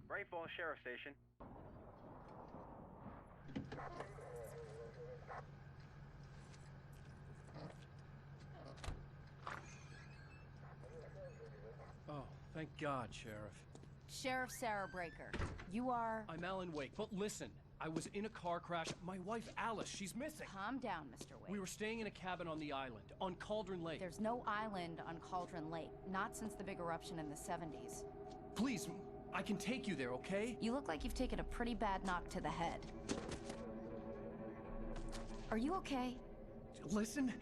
Bright Falls Sheriff Station. Oh, thank God, Sheriff. Sheriff Sarah Breaker, you are... I'm Alan Wake, but listen, I was in a car crash. My wife, Alice, she's missing. Calm down, Mr. Wake. We were staying in a cabin on the island, on Cauldron Lake. There's no island on Cauldron Lake, not since the big eruption in the 70s. Please, I can take you there, okay? You look like you've taken a pretty bad knock to the head. Are you okay? Listen.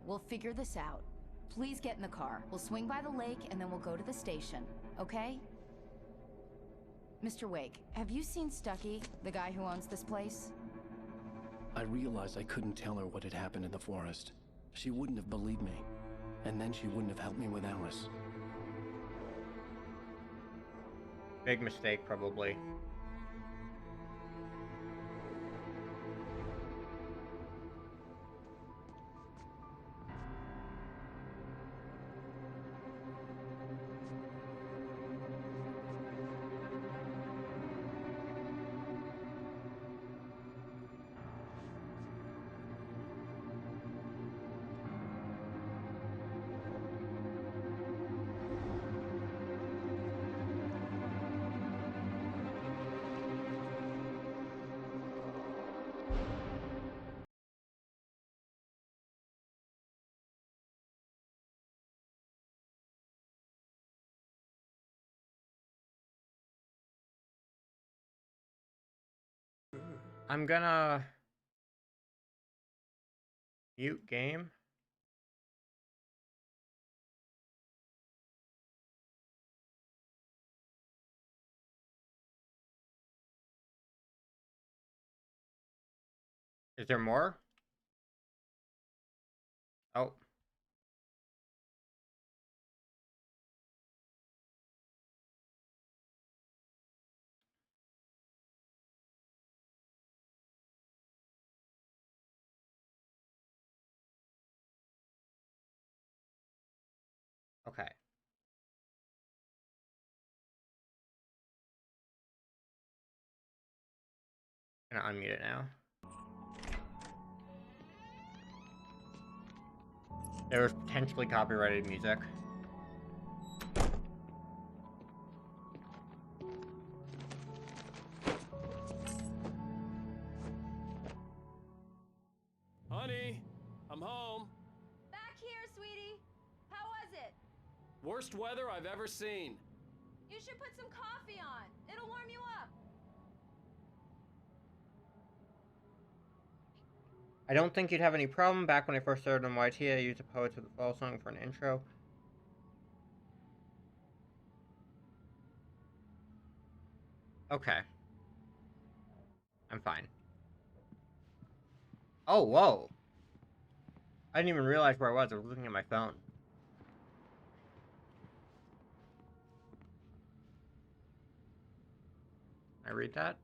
We'll figure this out. Please get in the car. We'll swing by the lake and then we'll go to the station, okay? Mr. Wake, have you seen Stucky, the guy who owns this place? I realized I couldn't tell her what had happened in the forest. She wouldn't have believed me. And then she wouldn't have helped me with Alice. Big mistake, probably. I'm gonna mute game. Is there more? Oh. Okay. I'm gonna unmute it now. There was potentially copyrighted music. Honey, I'm home. Back here, sweetie. How was it? Worst weather I've ever seen. You should put some coffee on. It'll warm you up. I don't think you'd have any problem. Back when I first started on YT, I used a Poets of the Fall song for an intro. Okay. I'm fine. Oh, whoa. I didn't even realize where I was. I was looking at my phone. Can I read that?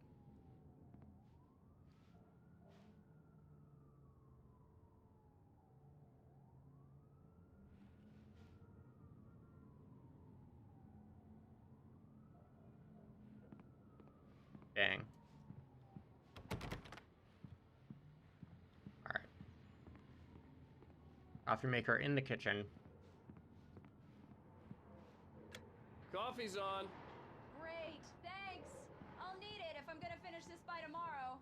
Dang. Coffee maker in the kitchen. Coffee's on. Great, thanks. I'll need it if I'm gonna finish this by tomorrow.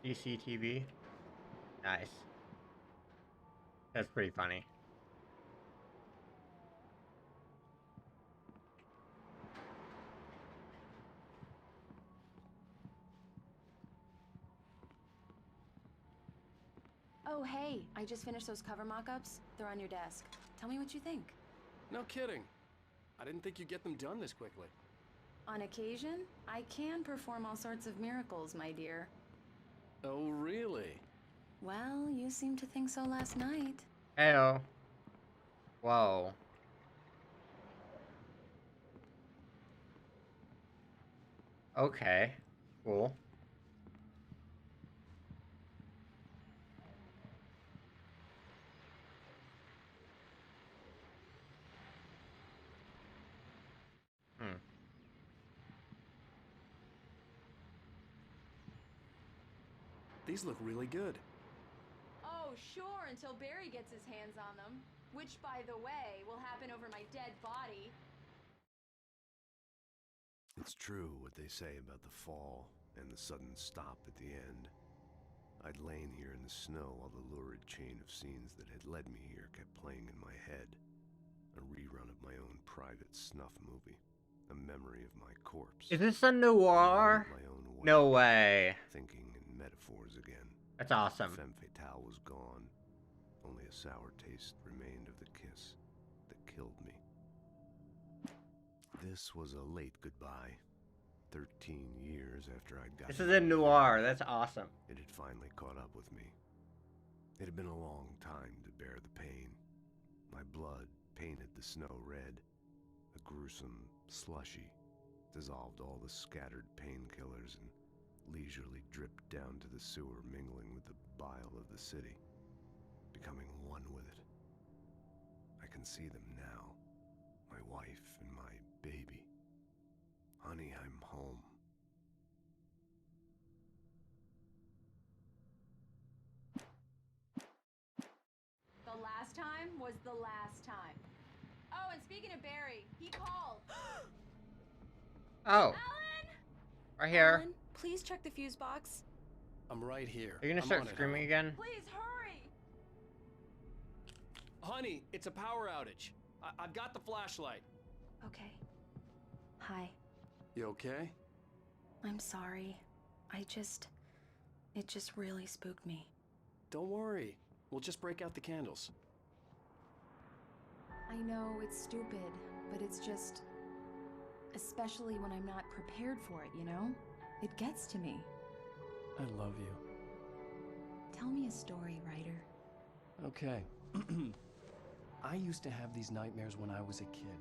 CCTV. Nice. That's pretty funny. Oh, hey, I just finished those cover mock-ups. They're on your desk. Tell me what you think. No kidding. I didn't think you'd get them done this quickly. On occasion, I can perform all sorts of miracles, my dear. Oh, really? Well, you seemed to think so last night. Heyo. Whoa. Okay. Cool. These look really good. Oh, sure, until Barry gets his hands on them. Which, by the way, will happen over my dead body. It's true what they say about the fall and the sudden stop at the end. I'd lain here in the snow while the lurid chain of scenes that had led me here kept playing in my head. A rerun of my own private snuff movie. A memory of my corpse. Is this a noir? No way. Thinking in metaphors again. That's awesome. Femme fatale was gone. Only a sour taste remained of the kiss that killed me. This was a late goodbye. 13 years after I'd gotten... This is a noir. That's awesome. It had finally caught up with me. It had been a long time to bear the pain. My blood painted the snow red. A gruesome slushy dissolved all the scattered painkillers and leisurely dripped down to the sewer, mingling with the bile of the city, becoming one with it. I can see them now, my wife and my baby. Honey, I'm home. The last time was the last time. Oh, and speaking of Barry, he called. Oh. Alan! Right here. Alan, please check the fuse box. I'm right here. Are you gonna start screaming again? Please hurry! Honey, it's a power outage. I've got the flashlight. Okay. Hi. You okay? I'm sorry. It just really spooked me. Don't worry. We'll just break out the candles. I know it's stupid, but it's just... Especially when I'm not prepared for it, you know? It gets to me. I love you. Tell me a story, writer. Okay. I used to have these nightmares when I was a kid.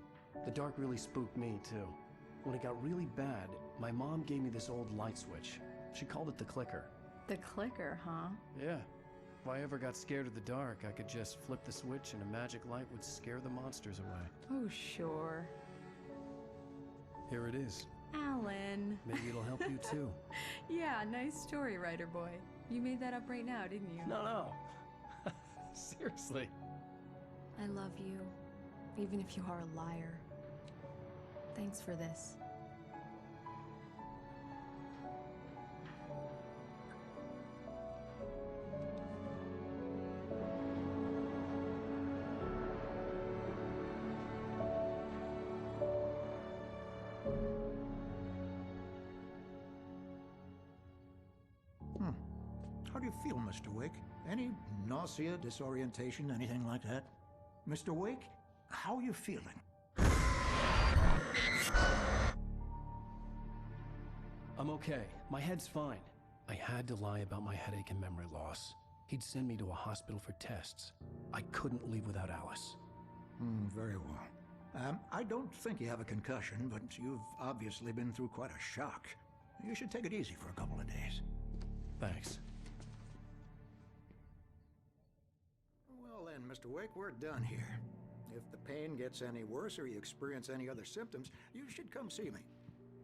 The dark really spooked me, too. When it got really bad, my mom gave me this old light switch. She called it the clicker. The clicker, huh? Yeah. If I ever got scared of the dark, I could just flip the switch and a magic light would scare the monsters away. Oh, sure. Here it is. Alan. Maybe it'll help you, too. Yeah, nice story, writer boy. You made that up right now, didn't you? No. Seriously. I love you, even if you are a liar. Thanks for this. How do you feel, Mr. Wake? Any nausea, disorientation, anything like that? Mr. Wake, how are you feeling? I'm okay. My head's fine. I had to lie about my headache and memory loss. He'd send me to a hospital for tests. I couldn't leave without Alice. Very well. I don't think you have a concussion, but you've obviously been through quite a shock. You should take it easy for a couple of days. Thanks. Well then, Mr. Wake, we're done here. If the pain gets any worse or you experience any other symptoms, you should come see me.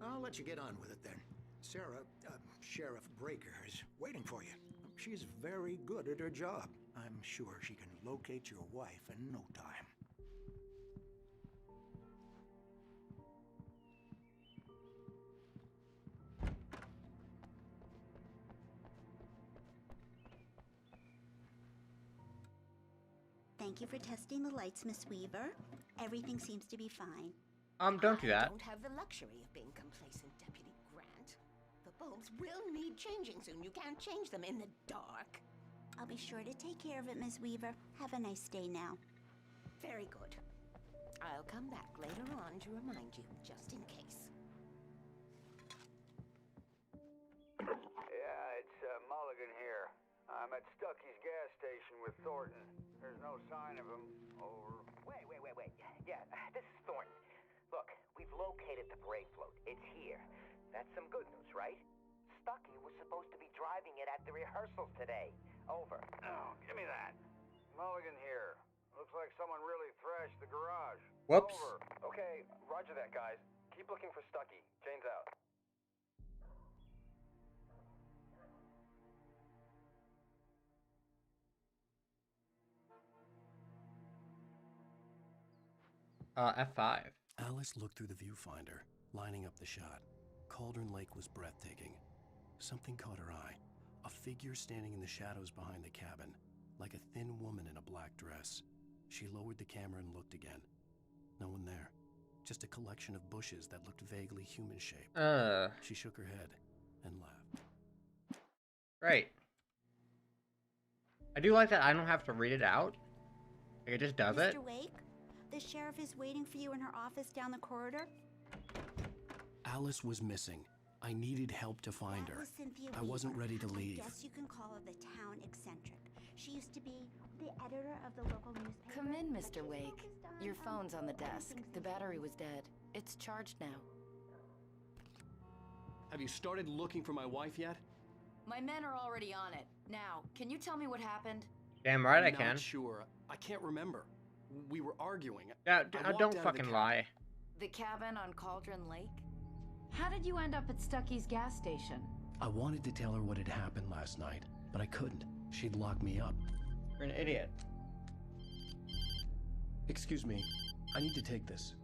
I'll let you get on with it then. Sarah, Sheriff Breaker, is waiting for you. She's very good at her job. I'm sure she can locate your wife in no time. Thank you for testing the lights, Miss Weaver. Everything seems to be fine. Don't do that. I don't have the luxury of being complacent, Deputy Grant. The bulbs will need changing soon. You can't change them in the dark. I'll be sure to take care of it, Miss Weaver. Have a nice day now. Very good. I'll come back later on to remind you, just in case. Yeah, it's Mulligan here. I'm at Stucky's gas station with Thornton. There's no sign of him. Over. Wait. Yeah, this is Thornton. Look, we've located the brake float. It's here. That's some good news, right? Stucky was supposed to be driving it at the rehearsals today. Over. Oh, give me that. Mulligan here. Looks like someone really thrashed the garage. Whoops. Over. Okay, roger that, guys. Keep looking for Stucky. Jane's out. F5. Alice looked through the viewfinder, lining up the shot. Cauldron Lake was breathtaking. Something caught her eye. A figure standing in the shadows behind the cabin, like a thin woman in a black dress. She lowered the camera and looked again. No one there. Just a collection of bushes that looked vaguely human-shaped. She shook her head and laughed. Great. I do like that I don't have to read it out. Like, it just does it. Mr. Wake, the sheriff is waiting for you in her office down the corridor. Alice was missing. I needed help to find her. I wasn't ready to leave. I guess you can call her the town eccentric. She used to be the editor of the local newspaper. Come in, Mr. Wake. Your phone's on the desk. The battery was dead. It's charged now. Have you started looking for my wife yet? My men are already on it. Now, can you tell me what happened? Damn right I I'm can. Not sure. I can't remember. We were arguing. Yeah, don't fucking lie. The cabin on Cauldron Lake? How did you end up at Stucky's gas station? I wanted to tell her what had happened last night, but I couldn't. She'd lock me up. You're an idiot. Excuse me. I need to take this.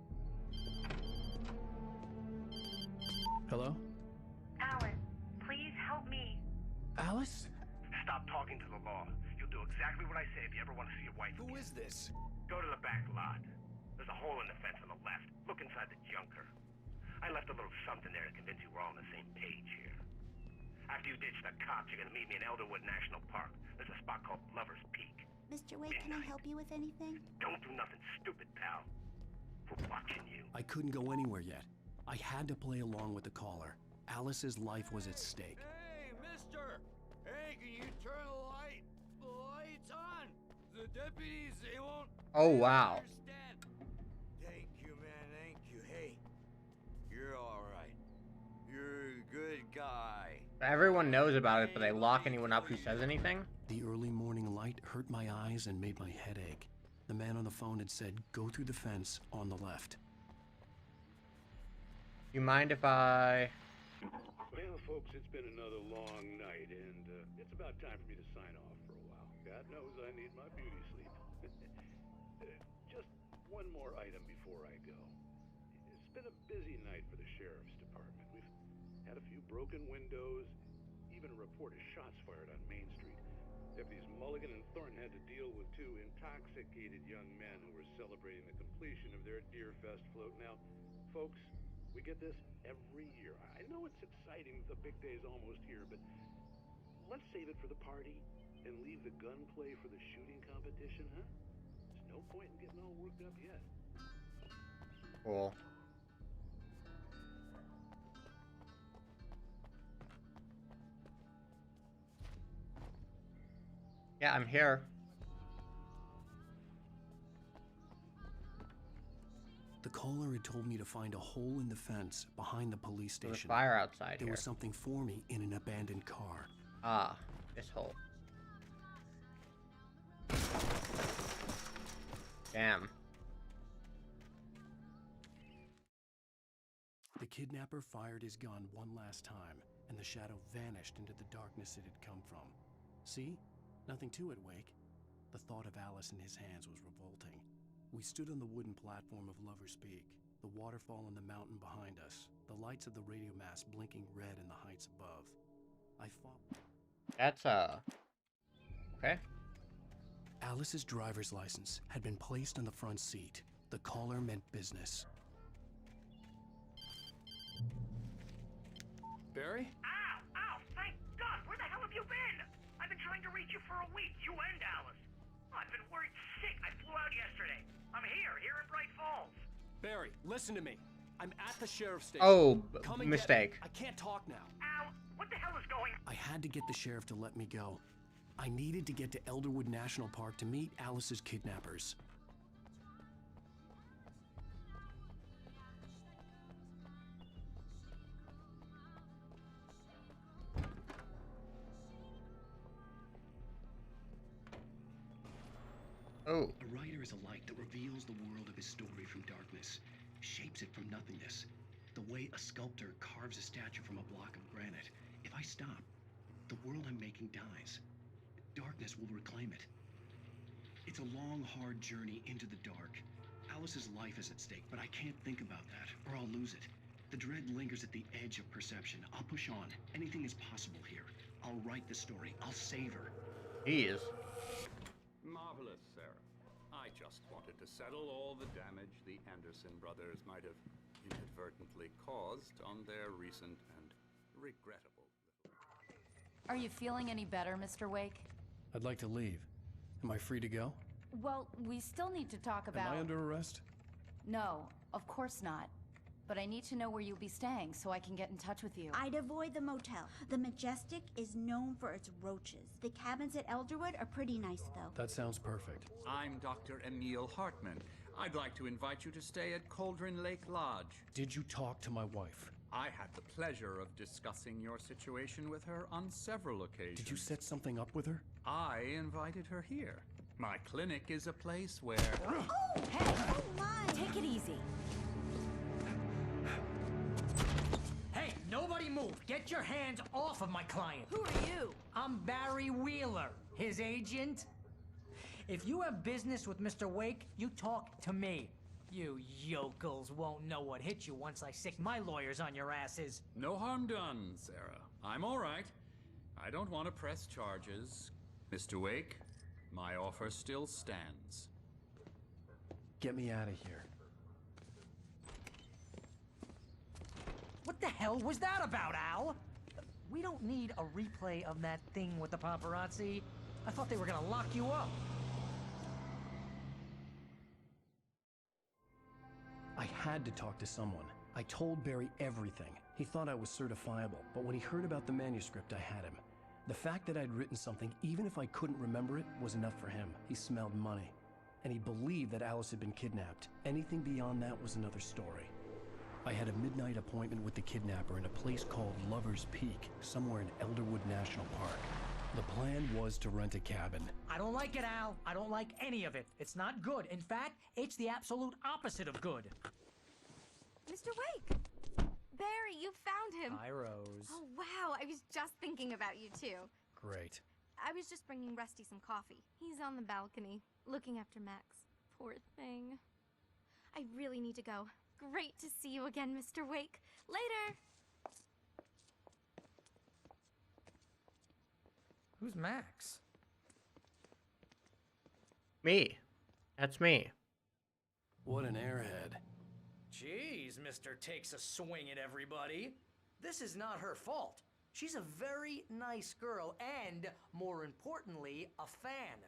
Hello? Alice, please help me. Alice? Stop talking to the law. You'll do exactly what I say if you ever want to see your wife. Who is this? Go to the back lot. There's a hole in the fence on the left. Look inside the junker. I left a little something there to convince you we're all on the same page here. After you ditch the cops, you're gonna meet me in Elderwood National Park. There's a spot called Lover's Peak. Mr. Wake, can I help you with anything? Don't do nothing stupid, pal. We're watching you. I couldn't go anywhere yet. I had to play along with the caller. Alice's life was at stake. Hey, mister! Hey, can you turn the light? The light's on! The deputies, they won't... Oh, wow. Understand. Thank you, man, thank you. Hey, you're alright. You're a good guy. Everyone knows about it, but they lock anyone up who says anything? The early morning light hurt my eyes and made my head ache. The man on the phone had said, go through the fence on the left. You mind if I... Well, folks, it's been another long night, and it's about time for me to sign off for a while. God knows I need my beauty sleep. Just one more item before I go. It's been a busy night for the sheriff's department. We've had a few broken windows, even a report of shots fired on Main Street. Deputies Mulligan and Thornton had to deal with two intoxicated young men who were celebrating the completion of their Deer Fest float. Now, folks, we get this every year. I know it's exciting that the big day's almost here, but let's save it for the party and leave the gunplay for the shooting competition, huh? There's no point in getting all worked up yet. Cool. Yeah, I'm here. The caller had told me to find a hole in the fence behind the police station. There's a fire outside there here. was something for me in an abandoned car. Ah, this hole. Damn. The kidnapper fired his gun one last time, and the shadow vanished into the darkness it had come from. See? Nothing to it, Wake. The thought of Alice in his hands was revolting. We stood on the wooden platform of Lover's Peak, the waterfall on the mountain behind us, the lights of the radio mast blinking red in the heights above. I fought. That's, okay. Alice's driver's license had been placed on the front seat. The caller meant business. Barry? Ow! Ow! Thank God! Where the hell have you been? I've been trying to reach you for a week, you and Alice. I've been worried sick. I flew out yesterday. I'm here in Bright Falls. Barry, listen to me. I'm at the sheriff's station. Oh, Come and mistake. I can't talk now. Ow! What the hell is going on? I had to get the sheriff to let me go. I needed to get to Elderwood National Park to meet Alice's kidnappers. Oh. A writer is a light that reveals the world of his story from darkness, shapes it from nothingness. The way a sculptor carves a statue from a block of granite. If I stop, the world I'm making dies. Darkness will reclaim it. It's a long, hard journey into the dark. Alice's life is at stake, but I can't think about that, or I'll lose it. The dread lingers at the edge of perception. I'll push on. Anything is possible here. I'll write the story. I'll save her. He is. Marvelous, Sarah. I just wanted to settle all the damage the Anderson brothers might have inadvertently caused on their recent and regrettable little... Are you feeling any better, Mr. Wake? I'd like to leave. Am I free to go? Well, we still need to talk about... Am I under arrest? No, of course not. But I need to know where you'll be staying so I can get in touch with you. I'd avoid the motel. The Majestic is known for its roaches. The cabins at Elderwood are pretty nice, though. That sounds perfect. I'm Dr. Emil Hartman. I'd like to invite you to stay at Cauldron Lake Lodge. Did you talk to my wife? I had the pleasure of discussing your situation with her on several occasions. Did you set something up with her? I invited her here. My clinic is a place where... Oh, hey! Oh, my! Take it easy. Hey, nobody move! Get your hands off of my client! Who are you? I'm Barry Wheeler, his agent. If you have business with Mr. Wake, you talk to me. You yokels won't know what hit you once I sick my lawyers on your asses. No harm done, Sarah. I'm all right. I don't want to press charges. Mr. Wake, my offer still stands. Get me out of here. What the hell was that about, Al? We don't need a replay of that thing with the paparazzi. I thought they were gonna lock you up. I had to talk to someone. I told Barry everything. He thought I was certifiable, but when he heard about the manuscript, I had him. The fact that I'd written something, even if I couldn't remember it, was enough for him. He smelled money. And he believed that Alice had been kidnapped. Anything beyond that was another story. I had a midnight appointment with the kidnapper in a place called Lover's Peak, somewhere in Elderwood National Park. The plan was to rent a cabin. I don't like it, Al. I don't like any of it. It's not good. In fact, it's the absolute opposite of good. Mr. Wake! Barry, you found him! Hi, Rose. Oh, wow. I was just thinking about you, too. Great. I was just bringing Rusty some coffee. He's on the balcony, looking after Max. Poor thing. I really need to go. Great to see you again, Mr. Wake. Later! Who's Max? Me. That's me. What an airhead. Jeez, Mr. Takes a swing at everybody. This is not her fault. She's a very nice girl and, more importantly, a fan.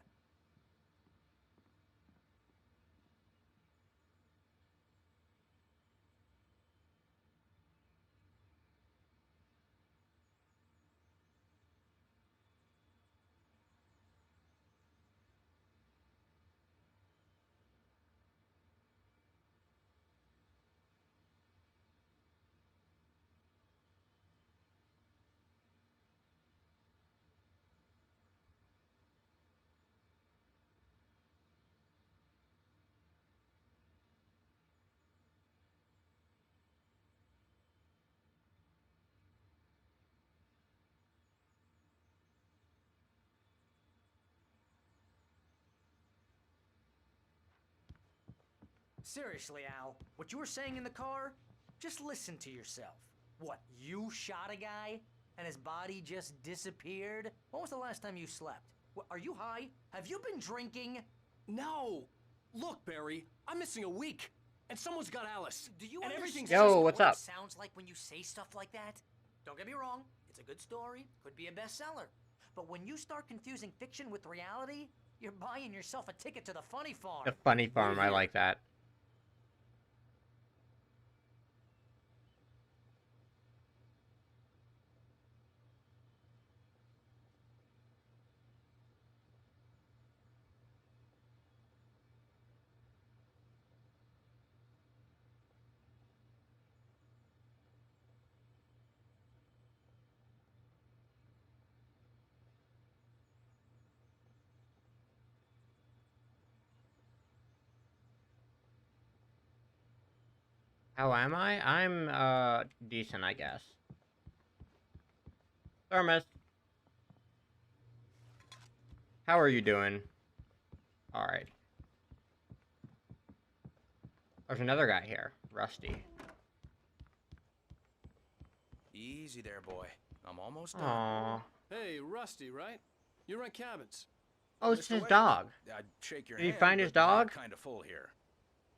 Seriously, Al, what you were saying in the car, just listen to yourself. What, you shot a guy and his body just disappeared? When was the last time you slept? What, are you high? Have you been drinking? No! Look, Barry, I'm missing a week, and someone's got Alice. Do you and understand everything's Yo, what what's it up? sounds like when you say stuff like that? Don't get me wrong, it's a good story, could be a bestseller. But when you start confusing fiction with reality, you're buying yourself a ticket to the funny farm. The funny farm, I like that. How am I? I'm, decent, I guess. Thermos. How are you doing? Alright. There's another guy here. Rusty. Easy there, boy. I'm almost done. Aww. Hey, Rusty, right? You rent cabins. Oh, it's Mr. his Wade, dog. I'd shake your Did he hand, find his but I'm dog? kind of full here.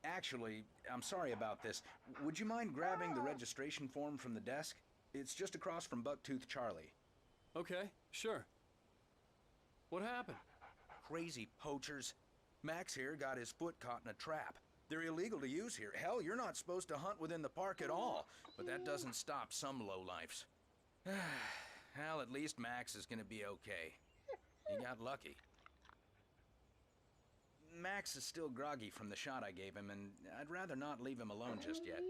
Actually, I'm sorry about this. Would you mind grabbing the registration form from the desk? It's just across from Bucktooth Charlie. Okay, sure. What happened? Crazy poachers. Max here got his foot caught in a trap. They're illegal to use here. Hell, you're not supposed to hunt within the park at all. But that doesn't stop some lowlifes. Hell, at least Max is gonna be okay. He got lucky. Max is still groggy from the shot I gave him, and I'd rather not leave him alone just yet.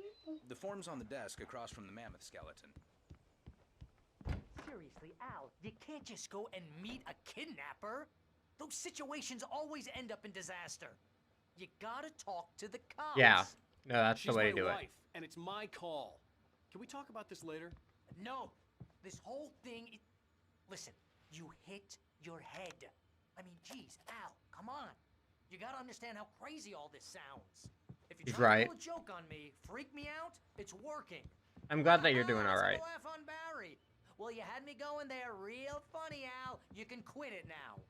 The form's on the desk across from the mammoth skeleton. Seriously, Al, you can't just go and meet a kidnapper. Those situations always end up in disaster. You gotta talk to the cops. Yeah. No, that's She's the way my to do wife, it. and it's my call. Can we talk about this later? No, this whole thing is... Listen, you hit your head. I mean, geez, Al, come on. You gotta understand how crazy all this sounds. If you're He's trying right. to pull a joke on me, freak me out, it's working. I'm glad that you're doing Let's alright. have a laugh on Barry. Well, you had me going there real funny, Al. You can quit it now.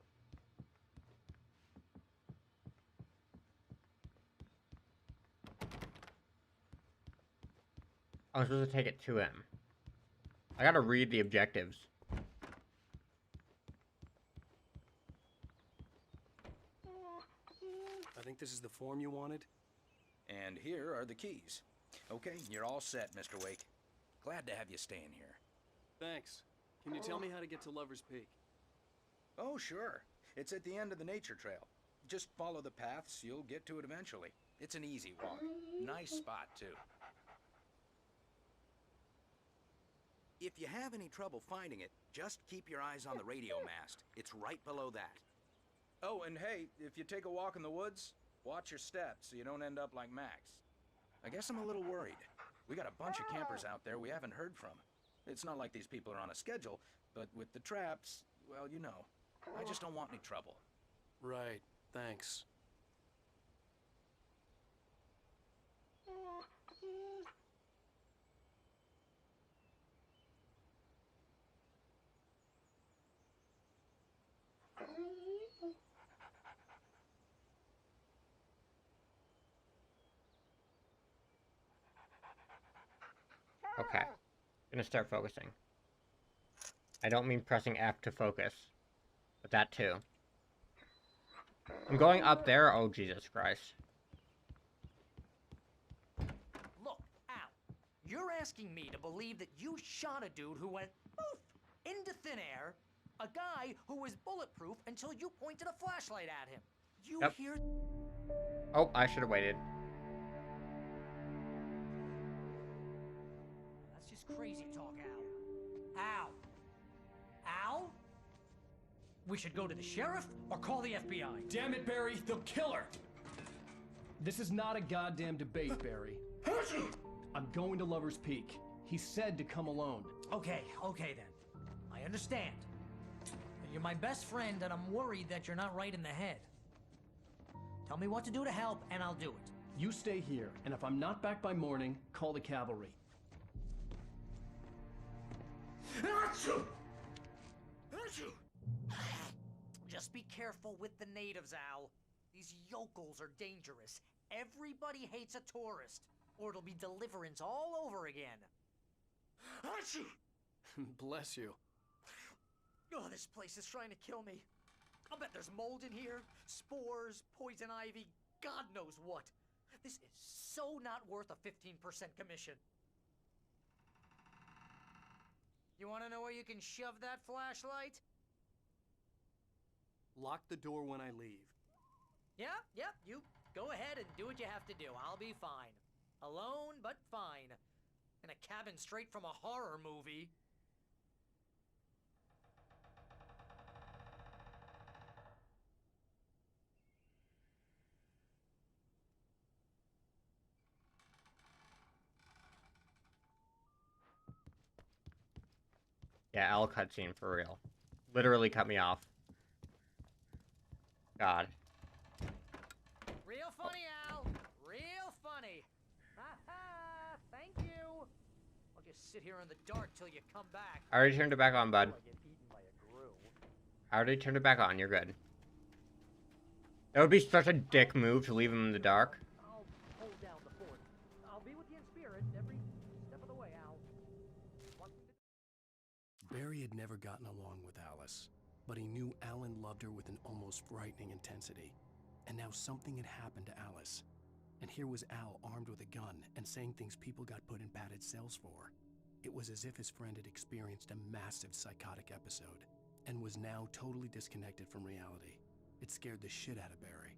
I was supposed to take it to him. I gotta read the objectives. I think this is the form you wanted. And here are the keys. Okay, you're all set, Mr. Wake. Glad to have you staying here. Thanks. Can you tell me how to get to Lover's Peak? Oh, sure. It's at the end of the nature trail. Just follow the paths, you'll get to it eventually. It's an easy walk. Nice spot, too. If you have any trouble finding it, just keep your eyes on the radio mast. It's right below that. Oh, and hey, if you take a walk in the woods, watch your steps so you don't end up like Max. I guess I'm a little worried. We got a bunch of campers out there we haven't heard from. It's not like these people are on a schedule, but with the traps, well, you know. I just don't want any trouble. Right, thanks. Okay. Gonna start focusing. I don't mean pressing F to focus, but that too. I'm going up there. Oh, Jesus Christ. Look, Al, you're asking me to believe that you shot a dude who went poof into thin air, a guy who was bulletproof until you pointed a flashlight at him. You Yep. hear... Oh, I should have waited. That's just crazy talk, Al. Al? Al? We should go to the sheriff or call the FBI. Damn it, Barry, they'll kill her! This is not a goddamn debate, Barry. I'm going to Lover's Peak. He said to come alone. Okay then. I understand. You're my best friend, and I'm worried that you're not right in the head. Tell me what to do to help, and I'll do it. You stay here, and if I'm not back by morning, call the cavalry. Achoo! Achoo! Just be careful with the natives, Al. These yokels are dangerous. Everybody hates a tourist, or it'll be deliverance all over again. Achoo! Bless you. Oh, this place is trying to kill me. I'll bet there's mold in here, spores, poison ivy, God knows what. This is so not worth a 15% commission. You want to know where you can shove that flashlight? Lock the door when I leave. Yeah, you go ahead and do what you have to do. I'll be fine. Alone, but fine. In a cabin straight from a horror movie. Yeah, Al cutscene for real. Literally cut me off. God. Real funny, Al. Real funny. Ha-ha! Thank you. I'll just sit here in the dark till you come back. I already turned it back on, bud. I get eaten by a grue. I already turned it back on. You're good. That would be such a dick move to leave him in the dark. I'll hold down the fort. I'll be with you in spirit every step of the way, Al. Barry had never gotten along with Alice, but he knew Alan loved her with an almost frightening intensity. And now something had happened to Alice. And here was Al armed with a gun and saying things people got put in padded cells for. It was as if his friend had experienced a massive psychotic episode and was now totally disconnected from reality. It scared the shit out of Barry.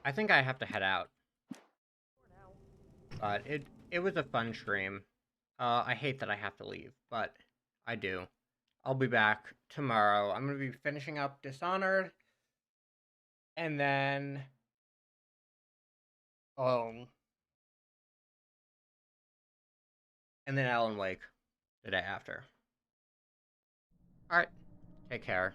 I think I have to head out. But it was a fun stream. I hate that I have to leave, but I do. I'll be back tomorrow. I'm going to be finishing up Dishonored. And then... and then Alan Wake the day after. Alright. Take care.